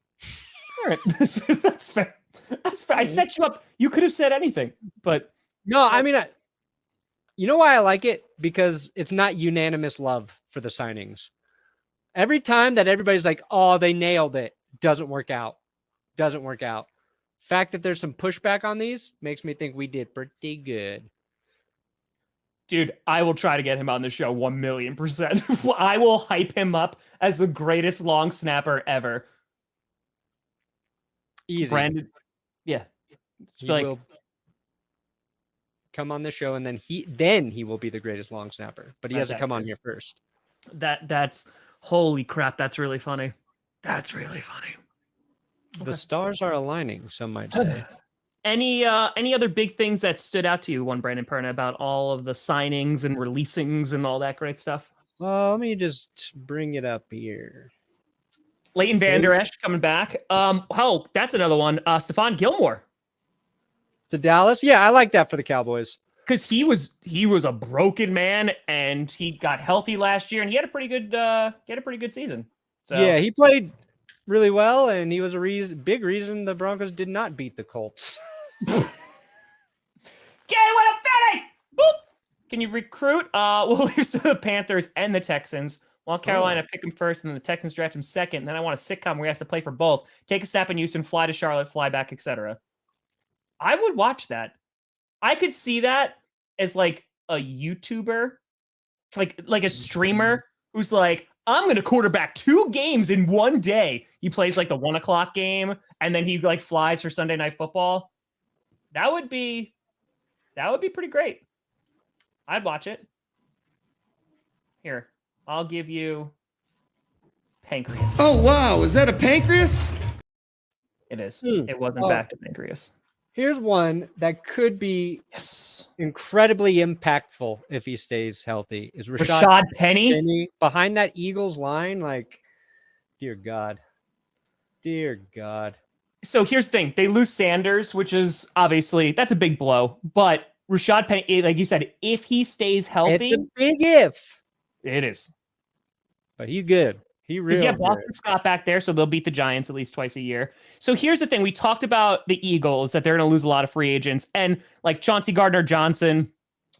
right. That's fair. That's fair. I set you up. You could have said anything, but... No, I mean, you know why I like it? Because it's not unanimous love for the signings. Every time that everybody's like, oh, they nailed it, doesn't work out. Fact that there's some pushback on these makes me think we did pretty good. Dude, I will try to get him on the show 1,000,000%. I will hype him up as the greatest long snapper ever. Easy. Brandon, yeah. He will come on the show, and then he will be the greatest long snapper. But he has to come on here first. That's holy crap. That's really funny. That's really funny. The stars are aligning, some might say. Any other big things that stood out to you, Brandon Perna, about all of the signings and releasings and all that great stuff? Well, let me just bring it up here. Leighton Vander Esch coming back. Oh, that's another one. Stephon Gilmore to Dallas. Yeah, I like that for the Cowboys because he was a broken man and he got healthy last year and he had a pretty good season. So yeah, he played really well and he was a big reason the Broncos did not beat the Colts. Get with a Philly! Boop! Can you recruit? We'll leave to the Panthers and the Texans. While Carolina pick him first, and then the Texans draft him second. And then I want a sitcom where he has to play for both. Take a snap in Houston, fly to Charlotte, fly back, etc. I would watch that. I could see that as like a YouTuber, like a streamer who's like, I'm going to quarterback 2 games in one day. He plays like the 1:00 game, and then he like flies for Sunday Night Football. That would be pretty great. I'd watch it. Here. I'll give you pancreas. Oh, wow. Is that a pancreas? It is. It was, in fact, a pancreas. Here's one that could be Yes. incredibly impactful if he stays healthy. Is Rashad Penny. behind that Eagles line? Like, dear God. Dear God. So here's the thing. They lose Sanders, which is obviously, that's a big blow. But Rashad Penny, like you said, if he stays healthy. It's a big if. It is. But he's good. He really good. Boston Scott back there, so they'll beat the Giants at least twice a year. So here's the thing. We talked about the Eagles, that they're going to lose a lot of free agents. And like Chauncey Gardner-Johnson,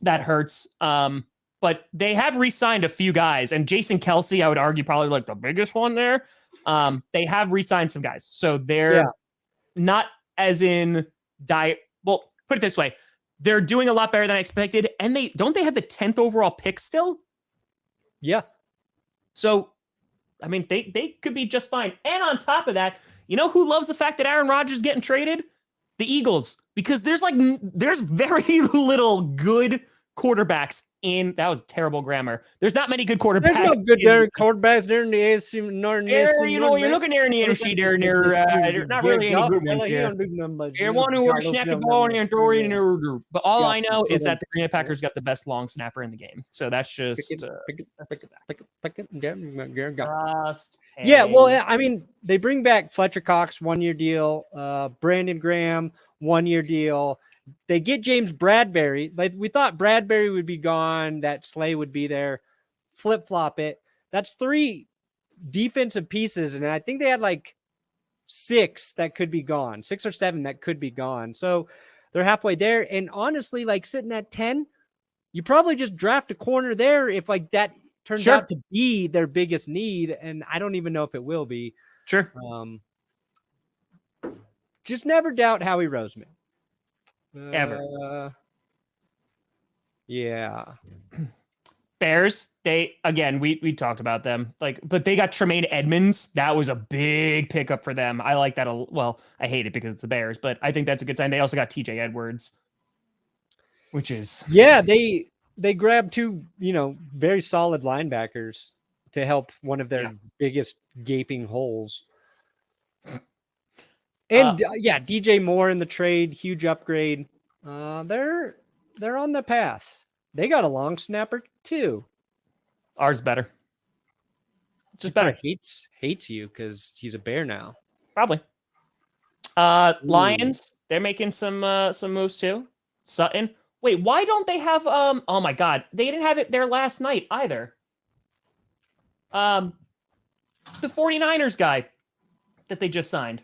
that hurts. But they have re-signed a few guys. And Jason Kelce, I would argue, probably like the biggest one there. They have re-signed some guys. So they're not as in well, put it this way. They're doing a lot better than I expected. And they have the 10th overall pick still? Yeah. So, I mean, they could be just fine. And on top of that, you know who loves the fact that Aaron Rodgers is getting traded? The Eagles. Because there's very little good quarterbacks in, that was terrible grammar. There's not many good quarterbacks. There's no good quarterbacks there in the AFC North. You know, you're looking there in the NFC there, not really any good ones here. You want to snap the ball and throw it in. But all I know is that the Green Bay Packers got the best long snapper in the game. So that's just yeah. Well, I mean, they bring back Fletcher Cox 1-year deal, Brandon Graham 1-year deal. They get James Bradbury. Like we thought Bradbury would be gone, that Slay would be there. Flip-flop it. That's 3 defensive pieces, and I think they had like 6 that could be gone, 6 or 7 that could be gone. So they're halfway there. And honestly, like sitting at 10, you probably just draft a corner there if like that turns out to be their biggest need. And I don't even know if it will be. Sure. Just never doubt Howie Roseman. Ever. Yeah. Bears, we talked about them, but they got Tremaine Edmonds. That was a big pickup for them. I like that. Well, I hate it because it's the Bears, but I think that's a good sign. They also got TJ Edwards, which is they grabbed 2, very solid linebackers to help one of their biggest gaping holes. And DJ Moore in the trade, huge upgrade. They're on the path. They got a long snapper too. Ours better. Just better. Hates you because he's a Bear now. Probably. Lions, they're making some moves too. Sutton. Wait, why don't they have oh my god, they didn't have it there last night either. The 49ers guy that they just signed.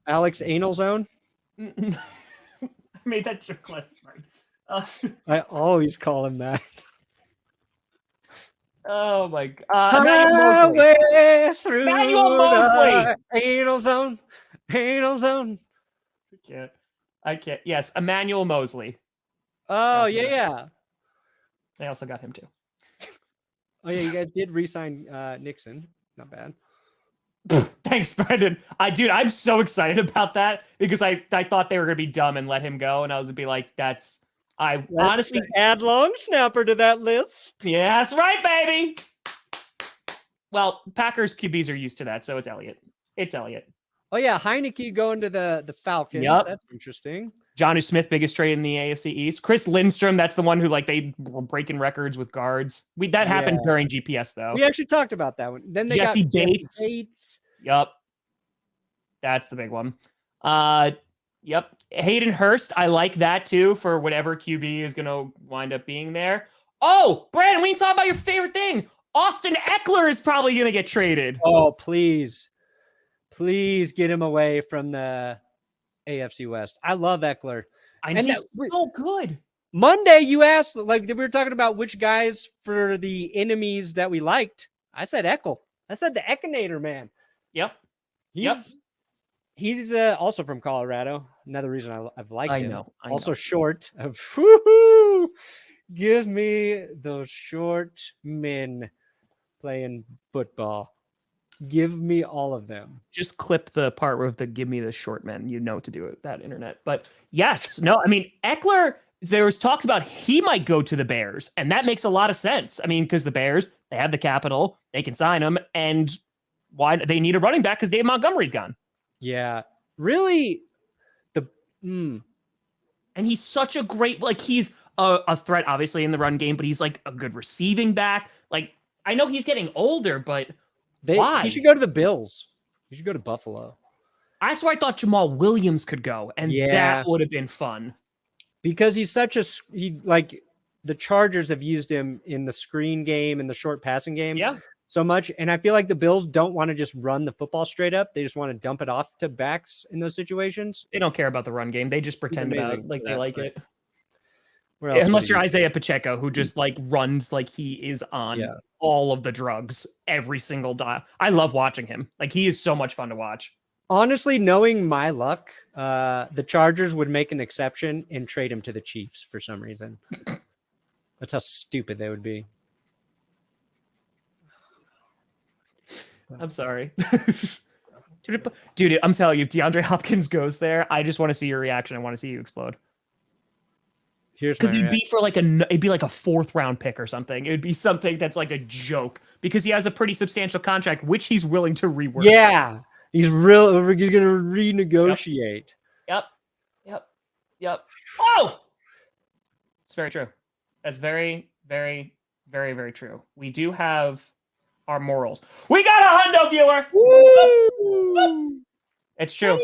Alex Analzone? I made that joke last night. I always call him that. Oh my god. Highway through Emmanuel Mosley. Anal zone. I can't. Yes, Emmanuel Mosley. Oh, yeah. They also got him too. Oh, yeah, you guys did re-sign Nixon. Not bad. Thanks, Brendan. I'm so excited about that because I thought they were going to be dumb and let him go. And I was going to be like, let's honestly add long snapper to that list. Yeah, that's right, baby. Well, Packers QBs are used to that. So it's Elliott. Oh, yeah. Heineke going to the Falcons. Yep. That's interesting. Jonnu Smith, biggest trade in the AFC East. Chris Lindstrom, that's the one who they were breaking records with guards. That happened during GPS though. We actually talked about that one. Then they Jesse got Bates. Jesse Bates. Yep. That's the big one. Yep. Hayden Hurst, I like that too for whatever QB is going to wind up being there. Oh, Brandon, we can talk about your favorite thing. Austin Eckler is probably going to get traded. Oh, please. Please get him away from the AFC West. I love Eckler. He's so good. Monday, you asked, we were talking about which guys for the enemies that we liked. I said Eckel. I said the Eckinator, man. Yep. He's also from Colorado. Another reason I've liked him. I also know. short. Woo-hoo! Give me those short men playing football. Give me all of them. Just clip the part with the give me the short men. You know what to do with that internet. But yes, no, I mean, Eckler, there was talks about he might go to the Bears, and that makes a lot of sense. I mean, because the Bears, they have the capital, they can sign him, and why they need a running back because Dave Montgomery's gone. Yeah. Really, the Mm. And he's such a great, like, he's a threat, obviously, in the run game, but he's like a good receiving back. Like, I know he's getting older, but why? He should go to the Bills. He should go to Buffalo. That's where I thought Jamal Williams could go, and that would have been fun. Because he's such like the Chargers have used him in the screen game and the short passing game so much. And I feel like the Bills don't want to just run the football straight up. They just want to dump it off to backs in those situations. They don't care about the run game. They just pretend about like they like it. Unless you're Isaiah Pacheco, who just like runs like he is on all of the drugs every single dial. I love watching him. Like, he is so much fun to watch. Honestly, knowing my luck, the Chargers would make an exception and trade him to the Chiefs for some reason. That's how stupid they would be. I'm sorry. Dude, I'm telling you, if DeAndre Hopkins goes there, I just want to see your reaction. I want to see you explode. Because it'd be for like it'd be like a 4th round pick or something. It would be something that's like a joke because he has a pretty substantial contract, which he's willing to rework. Yeah, he's going to renegotiate. Yep. Oh, it's very true. That's very, very, very, very true. We do have our morals. We got a hundo viewer. Woo! It's true.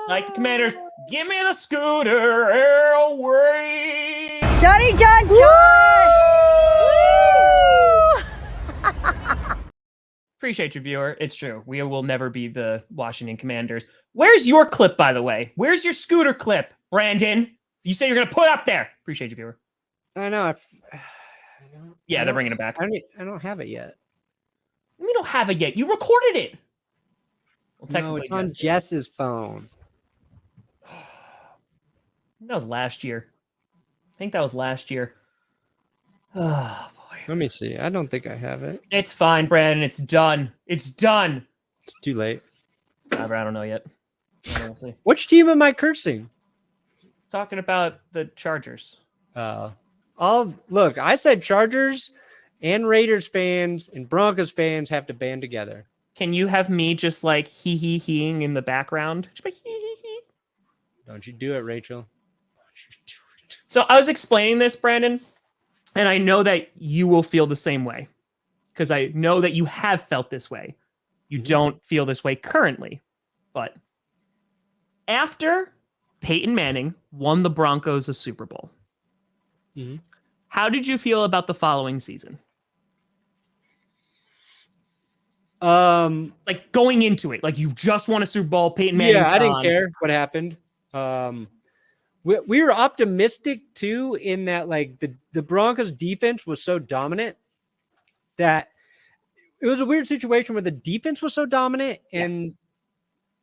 Like the Commanders, give me the scooter away. Johnny John John. Appreciate you, viewer. It's true. We will never be the Washington Commanders. Where's your clip, by the way? Where's your scooter clip, Brandon? You say you're going to put up there. Appreciate you, viewer. I know. They're bringing it back. I don't have it yet. We don't have it yet. You recorded it. Well, no, it's on Jess's phone. That was last year. I think that was last year. Oh, boy. Let me see. I don't think I have it. It's fine, Brandon. It's done. It's done. It's too late. I don't know yet. We'll see. Which team am I cursing? Talking about the Chargers. Look, I said Chargers and Raiders fans and Broncos fans have to band together. Can you have me just like heing in the background? Don't you do it, Rachel. So I was explaining this, Brandon, and I know that you will feel the same way because I know that you have felt this way. You don't feel this way currently, but after Peyton Manning won the Broncos a Super Bowl, how did you feel about the following season? Like going into it, like you just won a Super Bowl, Peyton Manning. Yeah, I didn't care what happened. We were optimistic too in that like the Broncos defense was so dominant that it was a weird situation where the defense was so dominant and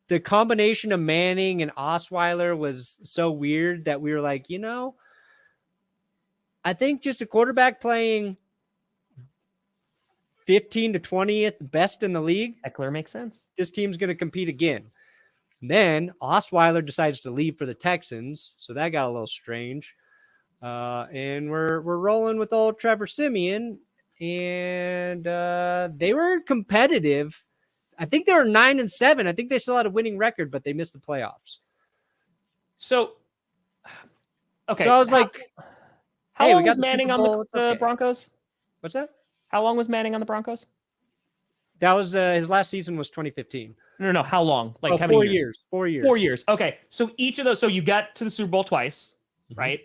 the combination of Manning and Osweiler was so weird that we were like, I think just a quarterback playing 15 to 20th best in the league. Eckler makes sense. This team's going to compete again. And then Osweiler decides to leave for the Texans, so that got a little strange. And we're rolling with old Trevor Siemian, and they were competitive. I think they were 9-7. I think they still had a winning record, but they missed the playoffs. So, okay. So I was like, how long was Manning on the Broncos? What's that? How long was Manning on the Broncos? That was his last season was 2015. No. How long? Like how 4 many years? 4 years. 4 years. Okay. So each of those, so you got to the Super Bowl twice, right?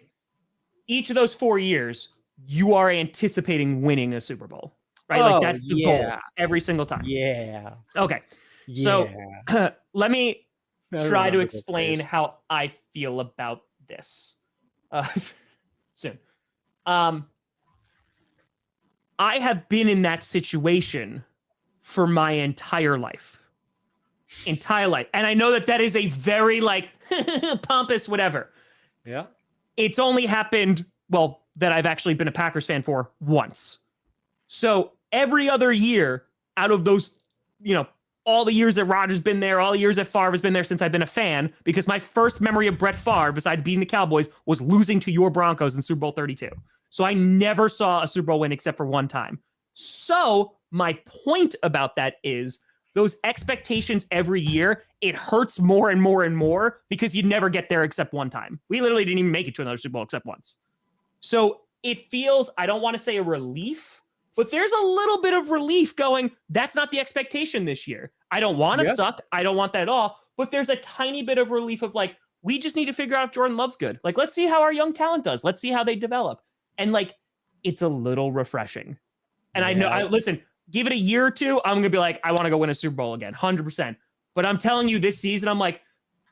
Each of those 4 years, you are anticipating winning a Super Bowl, right? Like that's the goal every single time. Yeah. Okay. So let me try to explain how I feel about this soon. I have been in that situation for my entire life. And I know that is a very like pompous whatever. Yeah. It's only happened, well, that I've actually been a Packers fan for once. So every other year out of those, all the years that Rodgers been there, all the years that Favre has been there since I've been a fan, because my first memory of Brett Favre, besides beating the Cowboys, was losing to your Broncos in Super Bowl 32. So I never saw a Super Bowl win except for one time. So my point about that is those expectations every year, it hurts more and more and more because you never get there except one time. We literally didn't even make it to another Super Bowl except once. So it feels, I don't want to say a relief, but there's a little bit of relief going, that's not the expectation this year. I don't want to suck. I don't want that at all. But there's a tiny bit of relief of like, we just need to figure out if Jordan Love's good. Like, let's see how our young talent does. Let's see how they develop. And like, it's a little refreshing. And I know, listen, give it a year or two, I'm going to be like, I want to go win a Super Bowl again, 100%. But I'm telling you, this season, I'm like,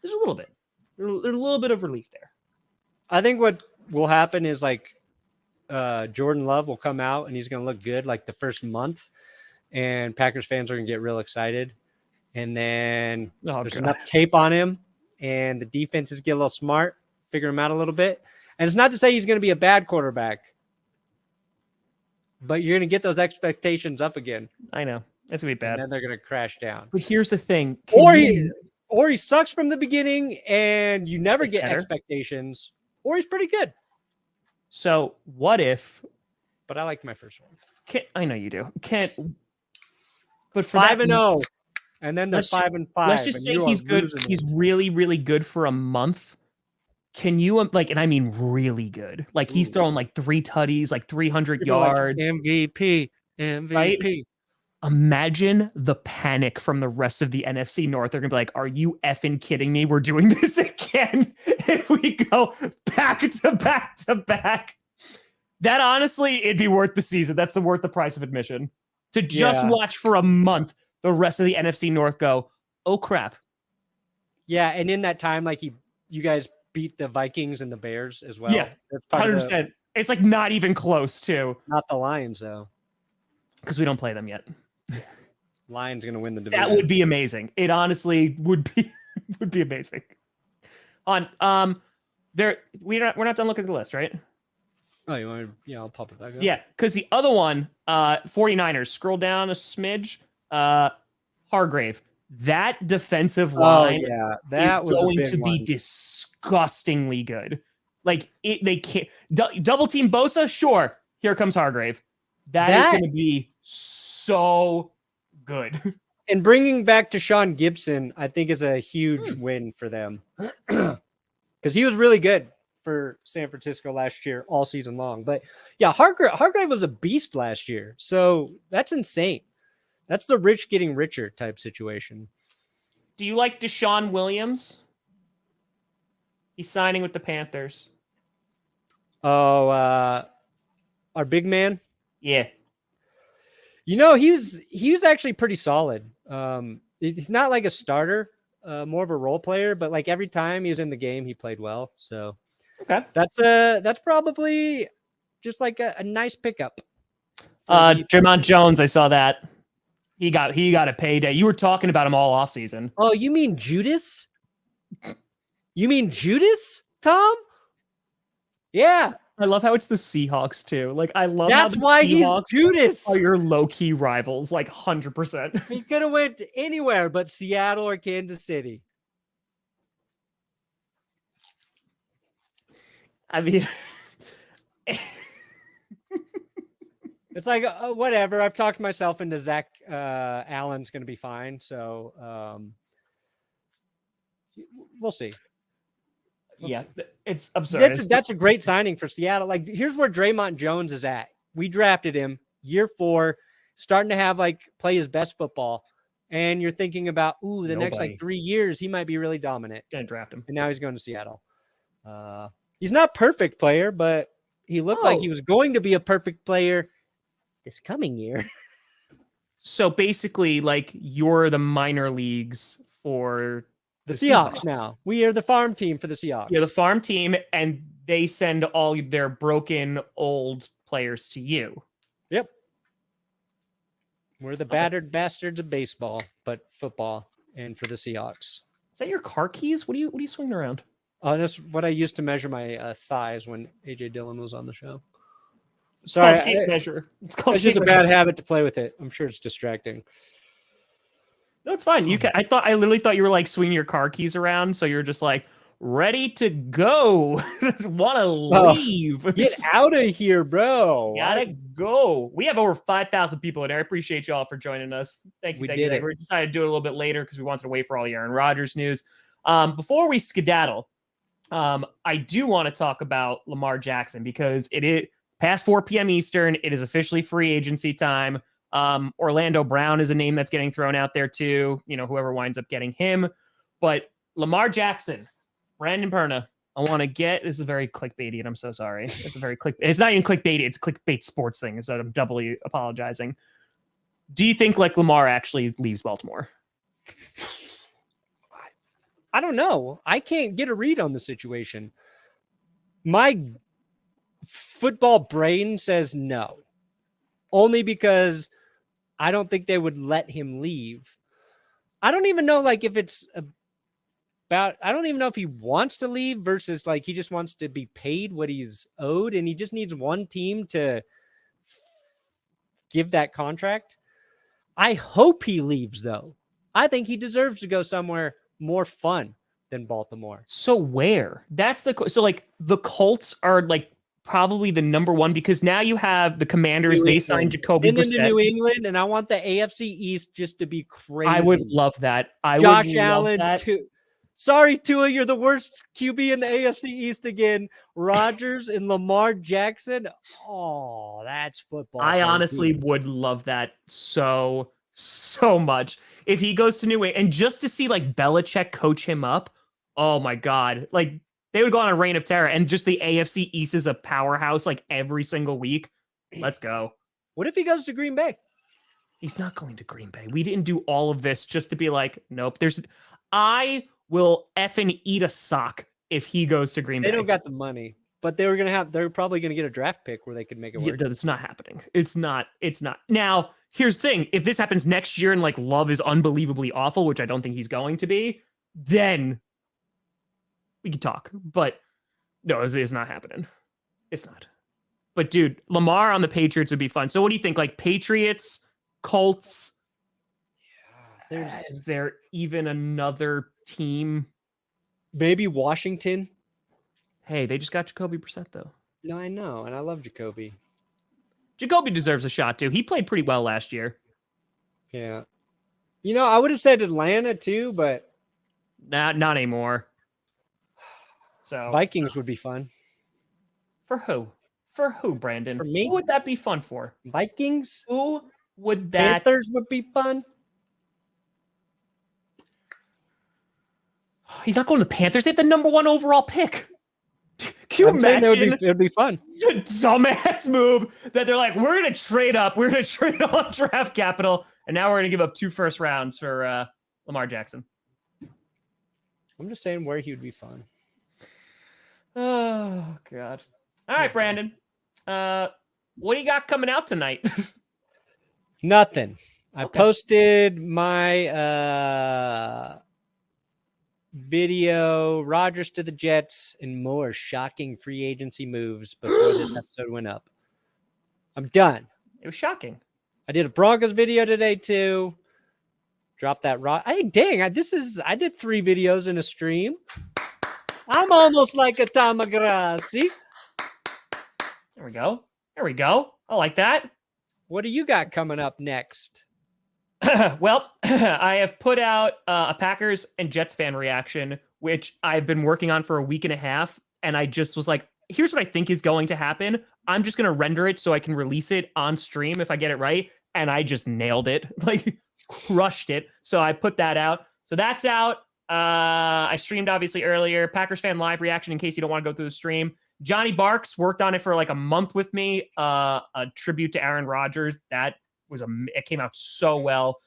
there's a little bit. There's a little bit of relief there. I think what will happen is like Jordan Love will come out and he's going to look good like the first month. And Packers fans are going to get real excited. And then there's enough tape on him and the defenses get a little smart, figure him out a little bit. And it's not to say he's going to be a bad quarterback, but you're going to get those expectations up again. I know. It's going to be bad. And then they're going to crash down. But here's the thing. Or he sucks from the beginning and you never get expectations, or he's pretty good. So what if... But I liked my first one. I know you do. But for 5-0. And then they're 5-5. Let's just say he's good. He's really, really good for a month. Can you like, and I mean really good. Like he's throwing like 3 tutties, like 300 yards. Like MVP. Right? Imagine the panic from the rest of the NFC North. They're gonna be like, "Are you effing kidding me? We're doing this again." If we go back to back to back, that honestly, it'd be worth the season. That's worth the price of admission to just watch for a month. The rest of the NFC North go, oh crap. Yeah, and in that time, like you guys beat the Vikings and the Bears as well. Yeah, 100%. It's like not even close to. Not the Lions though, because we don't play them yet. Lions gonna win the division. That would be amazing. It honestly would be amazing. We're not done looking at the list, right? Oh, you want to? Yeah, I'll pop it back up. Yeah, because the other one, 49ers. Scroll down a smidge. Hargrave. That defensive line that is was going to be disgustingly good. Like they can't double team Bosa. Sure, here comes Hargrave. That is going to be so good. And bringing back to Sean Gibson, I think is a huge win for them because he was really good for San Francisco last year, all season long. But yeah, Hargrave was a beast last year, so that's insane. That's the rich getting richer type situation. Do you like Deshaun Williams? He's signing with the Panthers. Oh, our big man? Yeah. You know, he was actually pretty solid. He's not like a starter, more of a role player, but like every time he was in the game, he played well. So okay, that's probably just like a nice pickup. Jermon Jones, I saw that. He got a payday. You were talking about him all offseason. Oh, you mean Judas? You mean Judas, Tom? Yeah. I love how it's the Seahawks too. Like I love that's how the why Seahawks he's Judas. Are your low-key rivals, like 100%. He could have went anywhere but Seattle or Kansas City. I mean, it's like whatever. I've talked myself into Zach Allen's going to be fine. So we'll see. It's absurd. That's a great signing for Seattle. Like, here's where Draymond Jones is at. We drafted him year 4, starting to have play his best football, and you're thinking about next 3 years he might be really dominant. Gonna draft him, and now he's going to Seattle. He's not a perfect player, but he looked like he was going to be a perfect player this coming year. So basically, like you're the minor leagues for. The Seahawks now. We are the farm team for the Seahawks. You're the farm team, and they send all their broken old players to you. Yep. We're the battered bastards of baseball, but football, and for the Seahawks. Is that your car keys? What are you swinging around? That's what I used to measure my thighs when AJ Dillon was on the show. It's called tape measure. It's just a bad habit to play with it. I'm sure it's distracting. No, it's fine. You can. I literally thought you were like swinging your car keys around, so you're just like, ready to go. Want to leave. Get out of here, bro. Gotta go. We have over 5,000 people in there. I appreciate you all for joining us. Thank you. We Thank did you. it. We decided to do it a little bit later because we wanted to wait for all the Aaron Rodgers news. Before we skedaddle, I do want to talk about Lamar Jackson because it is past 4 p.m. Eastern. It is officially free agency time. Orlando Brown is a name that's getting thrown out there too. Whoever winds up getting him. But Lamar Jackson, Brandon Perna, I want to get, this is very clickbaity and I'm so sorry. It's a very it's not even clickbaity. It's a clickbait sports thing. So I'm doubly apologizing. Do you think Lamar actually leaves Baltimore? I don't know. I can't get a read on the situation. My football brain says no. Only because I don't think they would let him leave. I don't even know if it's about, I don't even know if he wants to leave versus he just wants to be paid what he's owed and he just needs one team to give that contract. I hope he leaves though. I think he deserves to go somewhere more fun than Baltimore. So where? That's the the Colts are probably the number one because now you have the Commanders. They signed Jacoby Brissett into New England, and I want the AFC East just to be crazy. I would love that. Josh Allen too. Sorry, Tua, you're the worst QB in the AFC East again. Rodgers and Lamar Jackson. Oh, that's football. I honestly would love that so much if he goes to New England and just to see Belichick coach him up. Oh my God. They would go on a reign of terror and just the AFC East is a powerhouse every single week. Let's go. What if he goes to Green Bay? He's not going to Green Bay. We didn't do all of this just to be nope. I will effing eat a sock if he goes to Green Bay. They don't got the money, but they're probably going to get a draft pick where they could make it work. Yeah, it's not happening. It's not. Now, here's the thing. If this happens next year and Love is unbelievably awful, which I don't think he's going to be, then we can talk, but no, it's not happening. It's not. But dude, Lamar on the Patriots would be fun. So what do you think? Patriots, Colts? Yeah, is there even another team? Maybe Washington. Hey, they just got Jacoby Brissett though. No, I know, and I love Jacoby. Jacoby deserves a shot too. He played pretty well last year. Yeah. I would have said Atlanta too, but not anymore. So Vikings would be fun. For who? For who, Brandon? For me? Who would that be fun for? Vikings? Who would that? Panthers would be fun. He's not going to the Panthers. They have the number 1 overall pick. Can you imagine? It would be fun. Dumbass move that they're we're going to trade up. We're going to trade all draft capital. And now we're going to give up 2 first rounds for Lamar Jackson. I'm just saying where he would be fun. Oh, God. All right, Brandon. What do you got coming out tonight? Nothing. I Okay. posted my video, Rodgers to the Jets, and more shocking free agency moves before this episode went up. I'm done. It was shocking. I did a Broncos video today, too. Dropped that Hey, dang, I did 3 videos in a stream. I'm almost like a Tamagotchi. There we go. I like that. What do you got coming up next? Well, I have put out a Packers and Jets fan reaction, which I've been working on for a week and a half. And I just was here's what I think is going to happen. I'm just going to render it so I can release it on stream if I get it right. And I just nailed it, crushed it. So I put that out. So that's out. I streamed obviously earlier. Packers fan live reaction in case you don't want to go through the stream. Johnny Barks worked on it for a month with me. A tribute to Aaron Rodgers. It came out so well.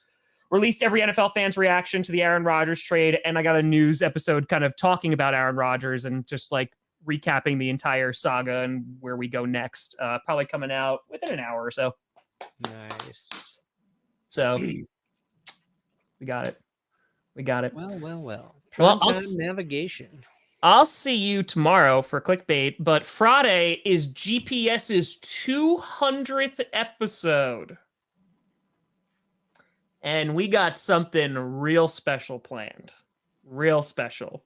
Released every NFL fan's reaction to the Aaron Rodgers trade. And I got a news episode kind of talking about Aaron Rodgers and just recapping the entire saga and where we go next. Probably coming out within an hour or so. Nice. So we got it. Well. Well, Primetime navigation. I'll see you tomorrow for clickbait, but Friday is GPS's 200th episode. And we got something real special planned. Real special.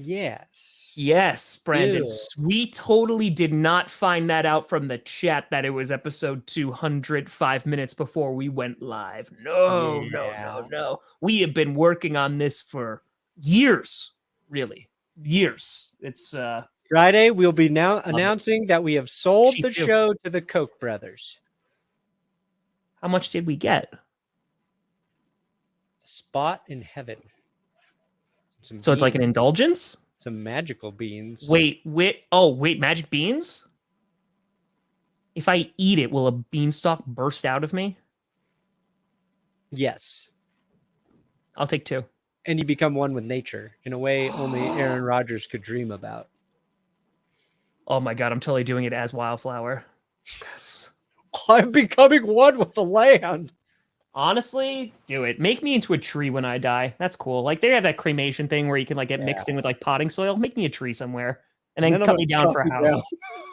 Yes. Yes, Brandon. Ew. We totally did not find that out from the chat that it was episode 200 5 minutes before we went live. No. We have been working on this for years, really. Years. It's Friday, we'll be now announcing that we have sold She the too. show to the Koch brothers. how much did we get? A spot in heaven. So it's like an indulgence? Some magical beans. Wait, magic beans? If I eat it, will a beanstalk burst out of me? Yes. I'll take 2. And you become one with nature in a way only Aaron Rodgers could dream about. Oh my god, I'm totally doing it as Wildflower. Yes. I'm becoming one with the land. Honestly, do it. Make me into a tree when I die. That's cool. Like they have that cremation thing where you can like get mixed in with like potting soil. Make me a tree somewhere, and then cut me down for a house. Down.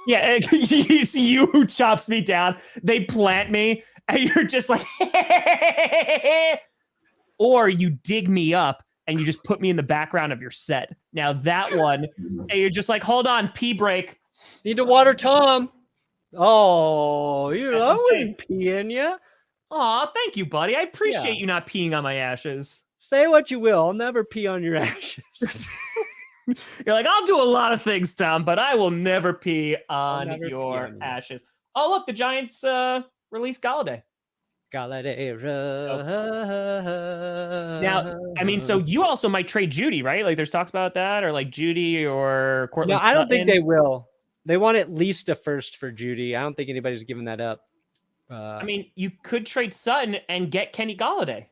Yeah, it's you who chops me down. They plant me, and you're just like, or you dig me up and you just put me in the background of your set. Now that one, and you're just like, hold on, pee break. Need to water Tom. Oh, I what I'm wouldn't pee in you. Aw, thank you, buddy. I appreciate Yeah. you not peeing on my ashes. Say what you will. I'll never pee on your ashes. You're like, I'll do a lot of things, Tom, but I will never pee on never pee your on you. ashes. Oh, look, the Giants released Galladay. Now, I mean, so you also might trade Judy, right? Like, there's talks about that, or like Judy or Cortland. No, I don't think Sutton. they will. They want at least a first for Judy. I don't think anybody's giving that up. I mean, you could trade Sutton and get Kenny Galladay.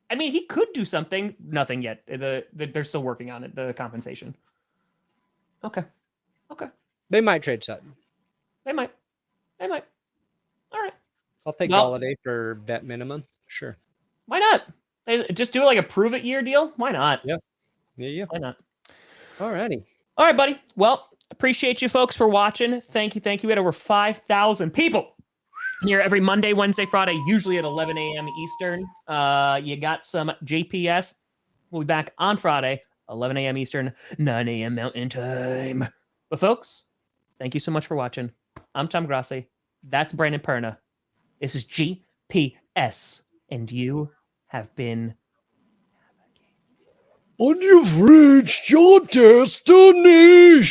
I mean, he could do something. Nothing yet. They're still working on it. The compensation. Okay. They might trade Sutton. They might. All right. I'll take Well- Galladay for bet minimum. Sure. Why not? Just do like a prove it year deal. Why not? Yeah. Why not? Alrighty. All right, buddy. Well, appreciate you folks for watching. Thank you. We had over 5,000 people here every Monday, Wednesday, Friday, usually at 11 a.m. Eastern. You got some JPS. We'll be back on Friday, 11 a.m. Eastern, 9 a.m. Mountain Time. But folks, thank you so much for watching. I'm Tom Grossi. That's Brandon Perna. This is GPS. And you have been... And you've reached your destiny.